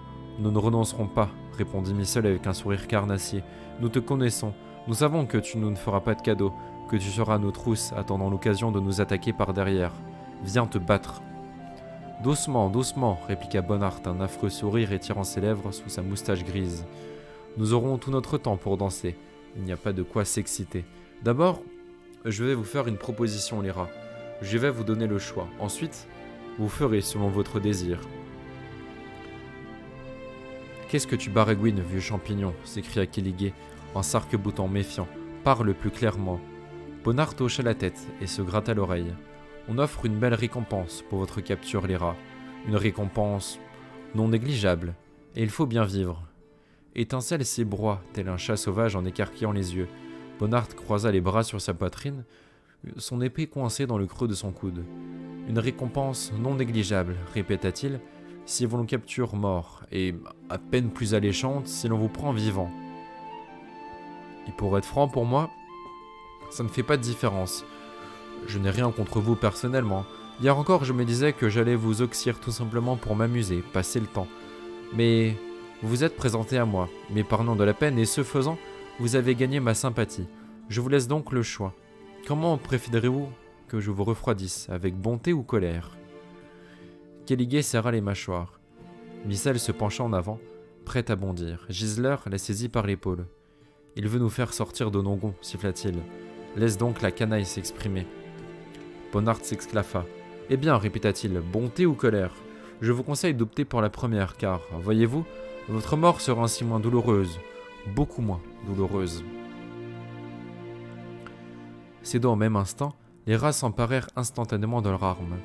nous ne renoncerons pas, » répondit Michel avec un sourire carnassier. « Nous te connaissons. Nous savons que tu ne nous feras pas de cadeau, que tu seras à nos trousses, attendant l'occasion de nous attaquer par derrière. Viens te battre. » « Doucement, doucement, » répliqua Bonnart, un affreux sourire étirant ses lèvres sous sa moustache grise. « Nous aurons tout notre temps pour danser. Il n'y a pas de quoi s'exciter. D'abord, je vais vous faire une proposition, les rats. Je vais vous donner le choix. Ensuite, vous ferez selon votre désir. »« Qu'est-ce que tu baragouines, vieux champignon » s'écria Kéligé, en s'arc-boutant méfiant. « Parle plus clairement. » Bonnart hocha la tête et se gratta l'oreille. « On offre une belle récompense pour votre capture, les rats. Une récompense non négligeable, et il faut bien vivre. » Étincelle s'ébroie, tel un chat sauvage en écarquillant les yeux. Bonnart croisa les bras sur sa poitrine, son épée coincée dans le creux de son coude. « Une récompense non négligeable, » répéta-t-il, « si on vous capture mort, et à peine plus alléchante si l'on vous prend vivant. Et pour être franc pour moi, ça ne fait pas de différence. Je n'ai rien contre vous personnellement. Hier encore, je me disais que j'allais vous oxyre tout simplement pour m'amuser, passer le temps. Mais vous vous êtes présenté à moi, m'épargnant de la peine, et ce faisant, vous avez gagné ma sympathie. Je vous laisse donc le choix. Comment préférez-vous que je vous refroidisse, avec bonté ou colère ?» Kéligé serra les mâchoires. Michel se pencha en avant, prêt à bondir. Gisler la saisit par l'épaule. « Il veut nous faire sortir de nos gonds, siffla-t-il. Laisse donc la canaille s'exprimer. » Bonnart s'exclaffa. « Eh bien, répéta-t-il, bonté ou colère? Je vous conseille d'opter pour la première, car, voyez-vous, votre mort sera ainsi moins douloureuse, beaucoup moins douloureuse. » Cédant au même instant, les rats s'emparèrent instantanément de leurs armes.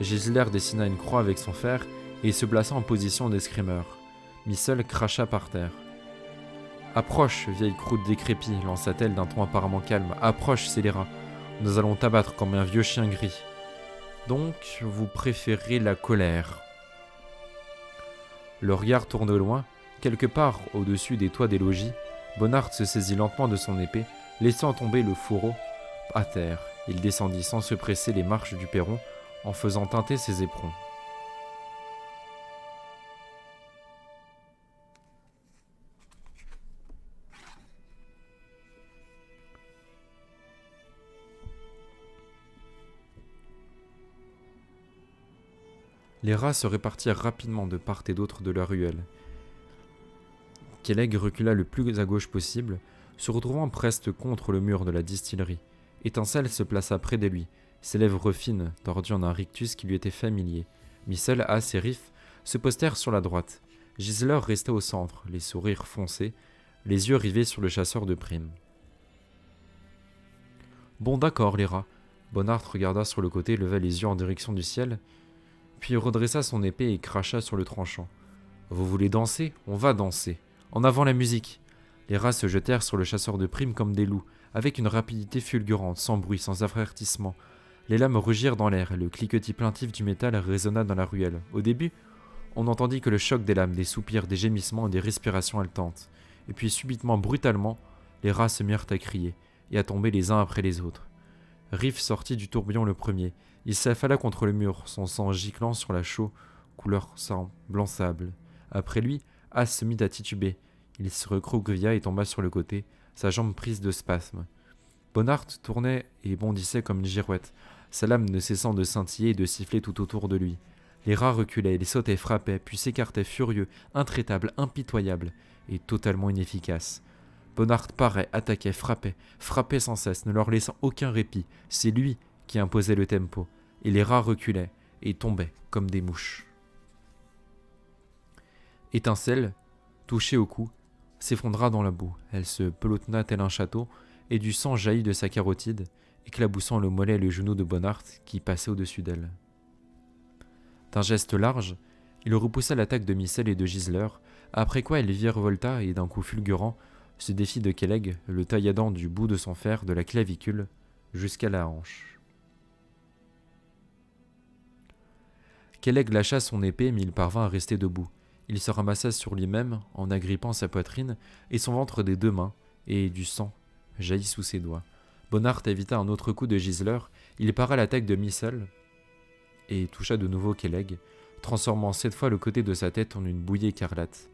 Gisler dessina une croix avec son fer et se plaça en position d'escrimeur. Michel cracha par terre. « Approche, vieille croûte décrépie, lança-t-elle d'un ton apparemment calme. « Approche, scélérat. Nous allons t'abattre comme un vieux chien gris. » « Donc, vous préférez la colère. » Le regard tourne au loin, quelque part au-dessus des toits des logis. Bonnart se saisit lentement de son épée, laissant tomber le fourreau à terre. Il descendit sans se presser les marches du perron, en faisant teinter ses éperons. Les rats se répartirent rapidement de part et d'autre de la ruelle. Kelleg recula le plus à gauche possible, se retrouvant presque contre le mur de la distillerie. Étincelle se plaça près de lui, ses lèvres fines, tordues en un rictus qui lui était familier. Missel, As et Riff se postèrent sur la droite. Gisler restait au centre, les sourires foncés, les yeux rivés sur le chasseur de primes. « Bon d'accord, les rats. » Bonnard regarda sur le côté, leva les yeux en direction du ciel, puis redressa son épée et cracha sur le tranchant. « Vous voulez danser? On va danser. En avant la musique !» Les rats se jetèrent sur le chasseur de primes comme des loups, avec une rapidité fulgurante, sans bruit, sans avertissement. Les lames rugirent dans l'air et le cliquetis plaintif du métal résonna dans la ruelle. Au début, on n'entendit que le choc des lames, des soupirs, des gémissements et des respirations haletantes. Et puis subitement, brutalement, les rats se mirent à crier et à tomber les uns après les autres. Riff sortit du tourbillon le premier. Il s'affala contre le mur, son sang giclant sur la chaux, couleur sang, blanc sable. Après lui, As se mit à tituber. Il se recroquevilla et tomba sur le côté, sa jambe prise de spasmes. Bonnard tournait et bondissait comme une girouette, sa lame ne cessant de scintiller et de siffler tout autour de lui. Les rats reculaient, les sautaient, frappaient, puis s'écartaient furieux, intraitables, impitoyables et totalement inefficaces. Bonnard parait, attaquait, frappait sans cesse, ne leur laissant aucun répit. C'est lui qui imposait le tempo, et les rats reculaient et tombaient comme des mouches. Étincelle, touchée au cou, s'effondra dans la boue. Elle se pelotena tel un château, et du sang jaillit de sa carotide, éclaboussant le mollet et le genou de Bonnard qui passait au-dessus d'elle. D'un geste large, il repoussa l'attaque de Missel et de Gisler, après quoi il virevolta et d'un coup fulgurant se défit de Kelleg, le tailladant du bout de son fer de la clavicule jusqu'à la hanche. Kelleg lâcha son épée mais il parvint à rester debout. Il se ramassa sur lui-même en agrippant sa poitrine et son ventre des deux mains, et du sang jaillit sous ses doigts. Bonnard évita un autre coup de Gisler, il para l'attaque de Missel et toucha de nouveau Kelleg, transformant cette fois le côté de sa tête en une bouillie écarlate.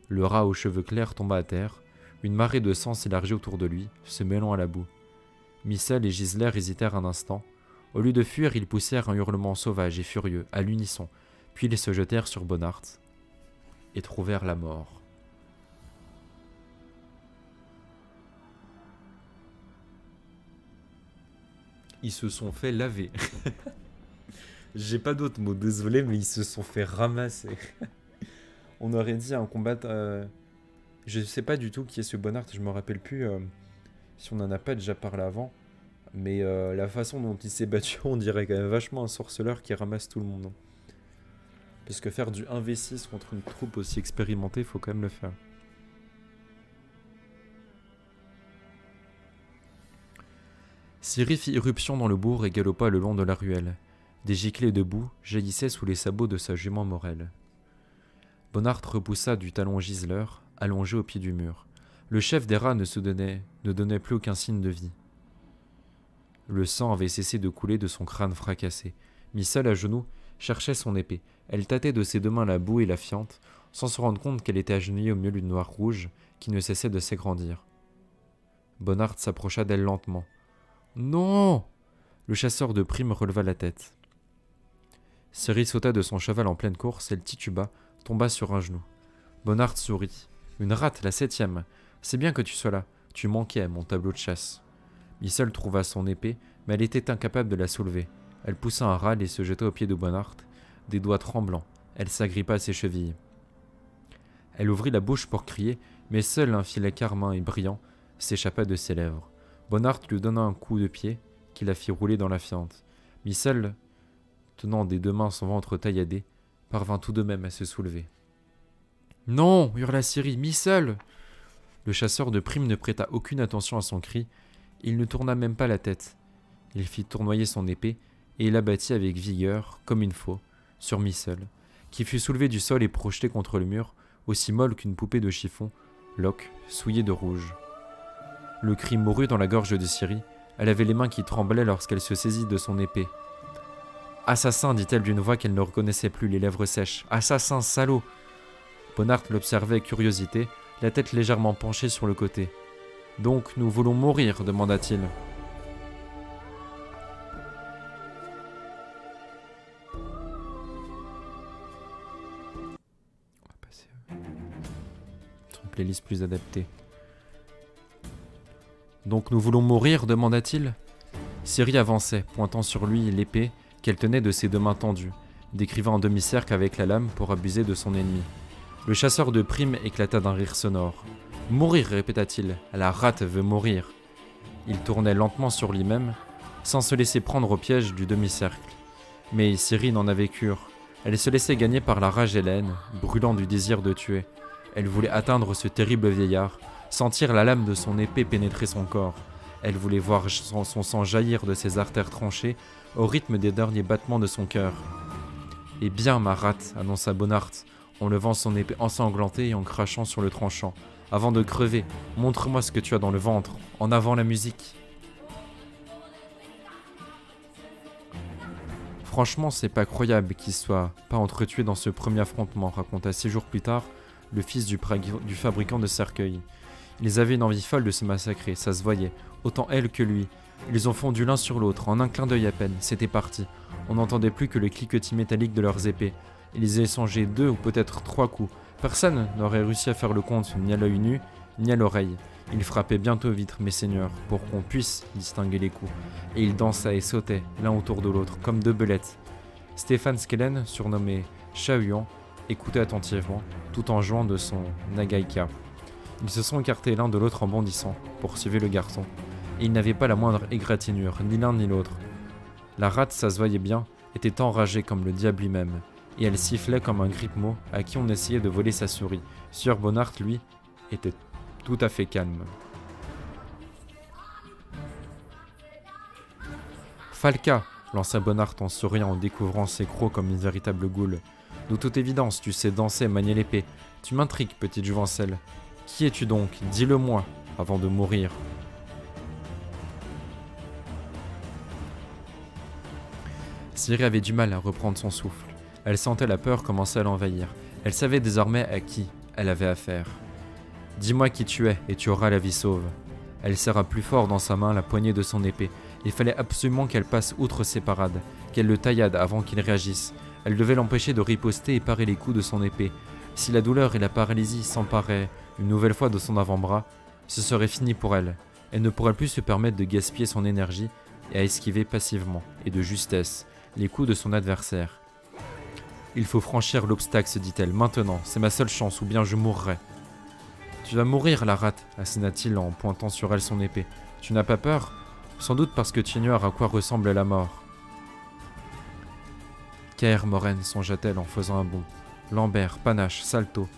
Le rat aux cheveux clairs tomba à terre, une marée de sang s'élargit autour de lui, se mêlant à la boue. Missel et Gisler hésitèrent un instant. Au lieu de fuir, ils poussèrent un hurlement sauvage et furieux, à l'unisson, puis ils se jetèrent sur Bonnard et trouvèrent la mort. Ils se sont fait laver. J'ai pas d'autres mots, désolé, mais ils se sont fait ramasser. On aurait dit un combat... Je sais pas du tout qui est ce Bonnard, je me rappelle plus si on en a pas déjà parlé avant. Mais la façon dont il s'est battu, on dirait quand même vachement un sorceleur qui ramasse tout le monde. Hein. Parce que faire du 1v6 contre une troupe aussi expérimentée, faut quand même le faire. Ciri fit irruption dans le bourg et galopa le long de la ruelle. Des giclées de boue jaillissaient sous les sabots de sa jument Morel. Bonnard repoussa du talon Gisler, allongé au pied du mur. Le chef des rats ne donnait plus aucun signe de vie. Le sang avait cessé de couler de son crâne fracassé. Missel, à genoux, cherchait son épée. Elle tâtait de ses deux mains la boue et la fiente, sans se rendre compte qu'elle était agenouillée au milieu d'une noire rouge qui ne cessait de s'agrandir. Bonnard s'approcha d'elle lentement. « Non !» Le chasseur de primes releva la tête. Ciri sauta de son cheval en pleine course, elle tituba, tomba sur un genou. Bonnard sourit. « Une rate, la 7e. C'est bien que tu sois là. Tu manquais à mon tableau de chasse. » Missel trouva son épée, mais elle était incapable de la soulever. Elle poussa un râle et se jeta aux pieds de Bonnard, des doigts tremblants. Elle s'agrippa à ses chevilles. Elle ouvrit la bouche pour crier, mais seul un filet carmin et brillant s'échappa de ses lèvres. Bonnard lui donna un coup de pied qui la fit rouler dans la fiente. Missel, tenant des deux mains son ventre tailladé, parvint tout de même à se soulever. « Non !» hurla Ciri. « Missel !» Le chasseur de primes ne prêta aucune attention à son cri. Il ne tourna même pas la tête. Il fit tournoyer son épée et l'abattit avec vigueur, comme une faux, sur Missel, qui fut soulevé du sol et projeté contre le mur, aussi molle qu'une poupée de chiffon, l'oc souillée de rouge. Le cri mourut dans la gorge de Ciri. Elle avait les mains qui tremblaient lorsqu'elle se saisit de son épée. « Assassin !» dit-elle d'une voix qu'elle ne reconnaissait plus, les lèvres sèches. « Assassin, salaud !» Bonnard l'observait avec curiosité, la tête légèrement penchée sur le côté. « Donc nous voulons mourir ?» demanda-t-il. playlist plus adaptée. Donc nous voulons mourir, demanda-t-il. Ciri avançait, pointant sur lui l'épée qu'elle tenait de ses deux mains tendues, décrivant un demi-cercle avec la lame pour abuser de son ennemi. Le chasseur de primes éclata d'un rire sonore. « Mourir !» répéta-t-il. « La rate veut mourir !» Il tournait lentement sur lui-même, sans se laisser prendre au piège du demi-cercle. Mais Ciri n'en avait cure. Elle se laissait gagner par la rage et la haine, brûlant du désir de tuer. Elle voulait atteindre ce terrible vieillard, sentir la lame de son épée pénétrer son corps. Elle voulait voir son sang jaillir de ses artères tranchées au rythme des derniers battements de son cœur. « Eh bien, ma rate, annonça Bonart, en levant son épée ensanglantée et en crachant sur le tranchant. « Avant de crever, montre-moi ce que tu as dans le ventre. En avant la musique !» Franchement, c'est pas croyable qu'il soit pas entretué dans ce premier affrontement, raconta 6 jours plus tard le fils du fabricant de cercueils. Ils avaient une envie folle de se massacrer, ça se voyait, autant elle que lui. Ils ont fondu l'un sur l'autre, en un clin d'œil à peine, c'était parti. On n'entendait plus que le cliquetis métallique de leurs épées. Ils échangeaient 2 ou peut-être 3 coups. Personne n'aurait réussi à faire le compte, ni à l'œil nu, ni à l'oreille. Ils frappaient bientôt vitre, mes seigneurs, pour qu'on puisse distinguer les coups. Et ils dansaient et sautaient, l'un autour de l'autre, comme 2 belettes. Stéphane Skellen, surnommé Chat-Huant, écoutait attentivement, tout en jouant de son nagaïka. Ils se sont écartés l'un de l'autre en bondissant, poursuivait le garçon. Et ils n'avaient pas la moindre égratignure, ni l'un ni l'autre. La rate, ça se voyait bien, était enragée comme le diable lui-même, et elle sifflait comme un grippe-mot à qui on essayait de voler sa souris. Sieur Bonart, lui, était tout à fait calme. « Falca !» lança Bonart en souriant en découvrant ses crocs comme une véritable goule. « De toute évidence, tu sais danser et manier l'épée. Tu m'intrigues, petite jouvencelle. Qui es-tu donc? Dis-le-moi, avant de mourir. » Ciri avait du mal à reprendre son souffle. Elle sentait la peur commencer à l'envahir. Elle savait désormais à qui elle avait affaire. « Dis-moi qui tu es, et tu auras la vie sauve. » Elle serra plus fort dans sa main la poignée de son épée. Il fallait absolument qu'elle passe outre ses parades, qu'elle le taillade avant qu'il réagisse. Elle devait l'empêcher de riposter et parer les coups de son épée. Si la douleur et la paralysie s'emparaient une nouvelle fois de son avant-bras, ce serait fini pour elle. Elle ne pourrait plus se permettre de gaspiller son énergie et à esquiver passivement, et de justesse, les coups de son adversaire. « Il faut franchir l'obstacle, se dit-elle. Maintenant, c'est ma seule chance, ou bien je mourrai. »« Tu vas mourir, la rate, assina-t-il en pointant sur elle son épée. Tu n'as pas peur? Sans doute parce que tu ignores à quoi ressemble la mort. »« Kaer Morhen, songea-t-elle en faisant un bond. Lambert, panache, salto. »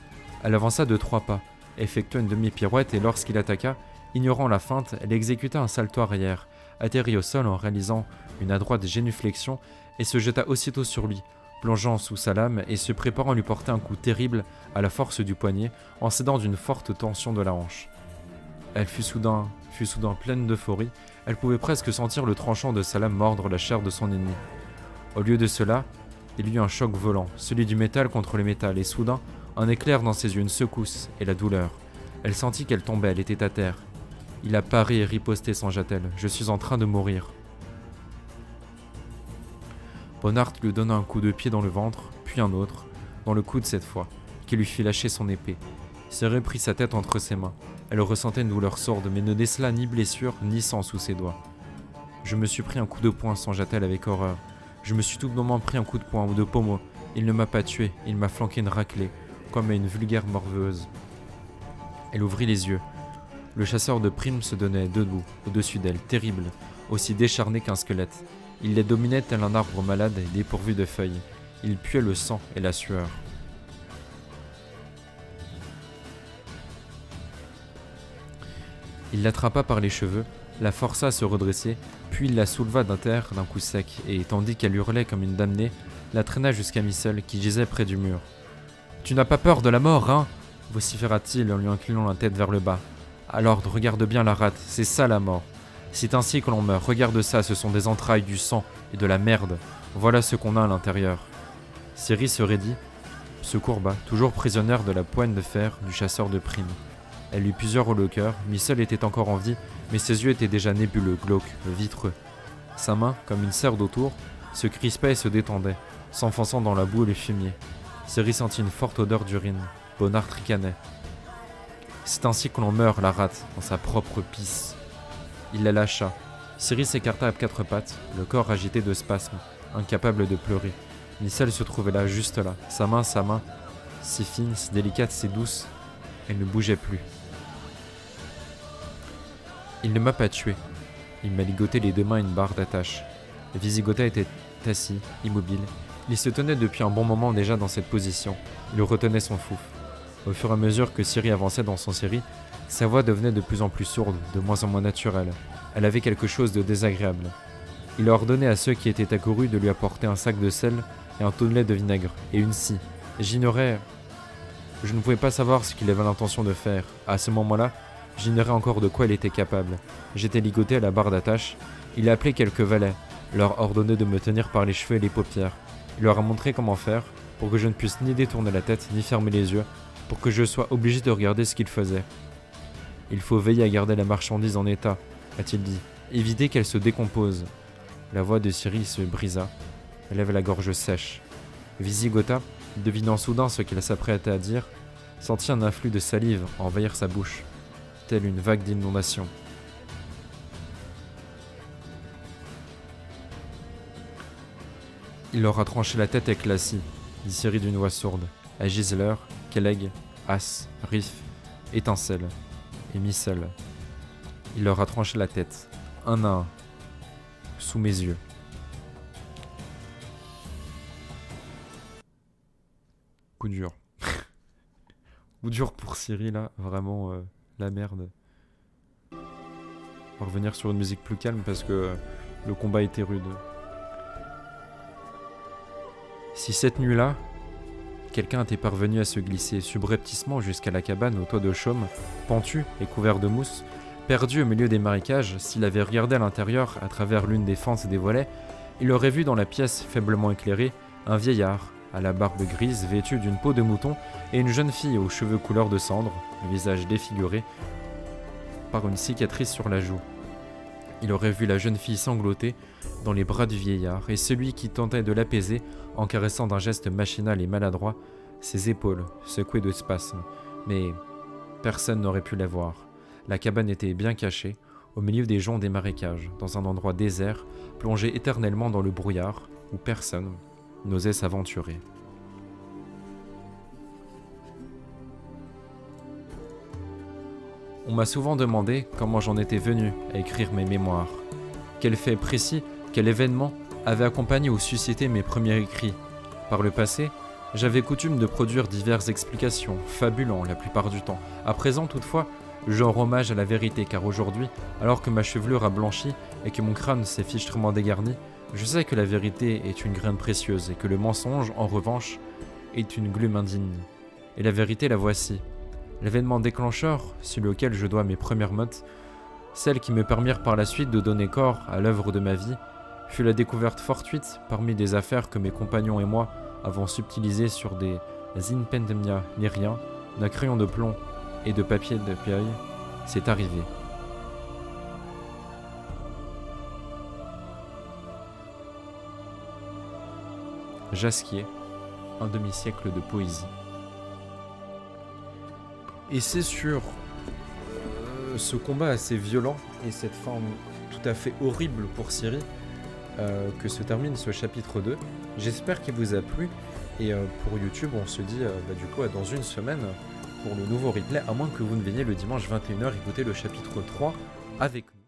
Elle avança de 3 pas, effectua une demi-pirouette et lorsqu'il attaqua, ignorant la feinte, elle exécuta un salto arrière, atterrit au sol en réalisant une adroite génuflexion et se jeta aussitôt sur lui, plongeant sous sa lame et se préparant à lui porter un coup terrible à la force du poignet en cédant d'une forte tension de la hanche. Elle fut soudain pleine d'euphorie, elle pouvait presque sentir le tranchant de sa lame mordre la chair de son ennemi. Au lieu de cela, il y eut un choc volant, celui du métal contre le métal, et soudain, un éclair dans ses yeux, une secousse, et la douleur. Elle sentit qu'elle tombait, elle était à terre. Il a paré et riposté, songea-t-elle. Je suis en train de mourir. Bonart lui donna un coup de pied dans le ventre, puis un autre, dans le coude cette fois, qui lui fit lâcher son épée. Ciri prit sa tête entre ses mains. Elle ressentait une douleur sourde, mais ne décela ni blessure, ni sang sous ses doigts. Je me suis pris un coup de poing, songea-t-elle avec horreur. Je me suis tout bonnement pris un coup de poing ou de pommeau. Il ne m'a pas tué, il m'a flanqué une raclée, comme à une vulgaire morveuse. Elle ouvrit les yeux. Le chasseur de primes se donnait debout, au-dessus d'elle, terrible, aussi décharné qu'un squelette. Il les dominait tel un arbre malade et dépourvu de feuilles. Il puait le sang et la sueur. Il l'attrapa par les cheveux, la força à se redresser, puis il la souleva d'un coup sec, et, tandis qu'elle hurlait comme une damnée, la traîna jusqu'à Missel, qui gisait près du mur. « Tu n'as pas peur de la mort, hein » vociféra-t-il en lui inclinant la tête vers le bas. « Alors, regarde bien la rate, c'est ça la mort. C'est ainsi que l'on meurt, regarde ça, ce sont des entrailles, du sang et de la merde. Voilà ce qu'on a à l'intérieur. » Ciri se raidit, se courba, toujours prisonnière de la poigne de fer du chasseur de primes. Elle eut plusieurs rôles au cœur, Missel était encore en vie, mais ses yeux étaient déjà nébuleux, glauques, vitreux. Sa main, comme une serre d'autour, se crispait et se détendait, s'enfonçant dans la boue et le fumier. Ciri sentit une forte odeur d'urine. Bonart ricanait. C'est ainsi que l'on meurt, la rate, dans sa propre pisse. Il la lâcha. Ciri s'écarta à quatre pattes, le corps agité de spasmes, incapable de pleurer. Micelle se trouvait là, juste là, sa main, si fine, si délicate, si douce. Elle ne bougeait plus. Il ne m'a pas tué. Il m'a ligoté les deux mains à une barre d'attache. Visigota était assis, immobile. Il se tenait depuis un bon moment déjà dans cette position. Il retenait son souffle. Au fur et à mesure que Ciri avançait dans son série, sa voix devenait de plus en plus sourde, de moins en moins naturelle. Elle avait quelque chose de désagréable. Il a ordonné à ceux qui étaient accourus de lui apporter un sac de sel et un tonnelet de vinaigre, et une scie. J'ignorais... Je ne pouvais pas savoir ce qu'il avait l'intention de faire. À ce moment-là, j'ignorais encore de quoi il était capable. J'étais ligoté à la barre d'attache. Il a appelé quelques valets, leur ordonné de me tenir par les cheveux et les paupières. Il leur a montré comment faire, pour que je ne puisse ni détourner la tête, ni fermer les yeux, pour que je sois obligé de regarder ce qu'il faisait. Il faut veiller à garder la marchandise en état, a-t-il dit. Éviter qu'elle se décompose. La voix de Ciri se brisa. Elle avait la gorge sèche. Visigota, devinant soudain ce qu'il s'apprêtait à dire, sentit un afflux de salive envahir sa bouche, telle une vague d'inondation. Il leur a tranché la tête avec la scie, dit Ciri d'une voix sourde, à Gisler, Kelleg, As, Rif, Étincelle et Micelle. Il leur a tranché la tête, un à un, sous mes yeux. Coup dur. Coup dur pour Ciri là, vraiment la merde. On va revenir sur une musique plus calme parce que le combat était rude. Si cette nuit-là, quelqu'un était parvenu à se glisser subrepticement jusqu'à la cabane au toit de chaume, pentu et couvert de mousse, perdu au milieu des marécages, s'il avait regardé à l'intérieur à travers l'une des fentes des volets, il aurait vu dans la pièce faiblement éclairée un vieillard, à la barbe grise vêtu d'une peau de mouton, et une jeune fille aux cheveux couleur de cendre, le visage défiguré par une cicatrice sur la joue. Il aurait vu la jeune fille sangloter dans les bras du vieillard, et celui qui tentait de l'apaiser en caressant d'un geste machinal et maladroit ses épaules secouées de spasmes. Mais personne n'aurait pu la voir. La cabane était bien cachée, au milieu des joncs des marécages, dans un endroit désert, plongé éternellement dans le brouillard, où personne n'osait s'aventurer. On m'a souvent demandé comment j'en étais venu à écrire mes mémoires. Quel fait précis, quel événement avait accompagné ou suscité mes premiers écrits. Par le passé, j'avais coutume de produire diverses explications, fabulant la plupart du temps. À présent, toutefois, je rends hommage à la vérité, car aujourd'hui, alors que ma chevelure a blanchi et que mon crâne s'est fichtrement dégarni, je sais que la vérité est une graine précieuse et que le mensonge, en revanche, est une glume indigne. Et la vérité, la voici. L'événement déclencheur, celui auquel je dois mes premières mottes, celles qui me permirent par la suite de donner corps à l'œuvre de ma vie, fut la découverte fortuite parmi des affaires que mes compagnons et moi avons subtilisées sur des impedimenta lyriens, d'un crayon de plomb et de papier de paille. C'est arrivé. Jasquier, un demi-siècle de poésie. Et c'est sur ce combat assez violent et cette fin tout à fait horrible pour Ciri que se termine ce chapitre 2. J'espère qu'il vous a plu et pour YouTube on se dit du coup dans une semaine pour le nouveau replay, à moins que vous ne veniez le dimanche 21h écouter le chapitre 3 avec nous.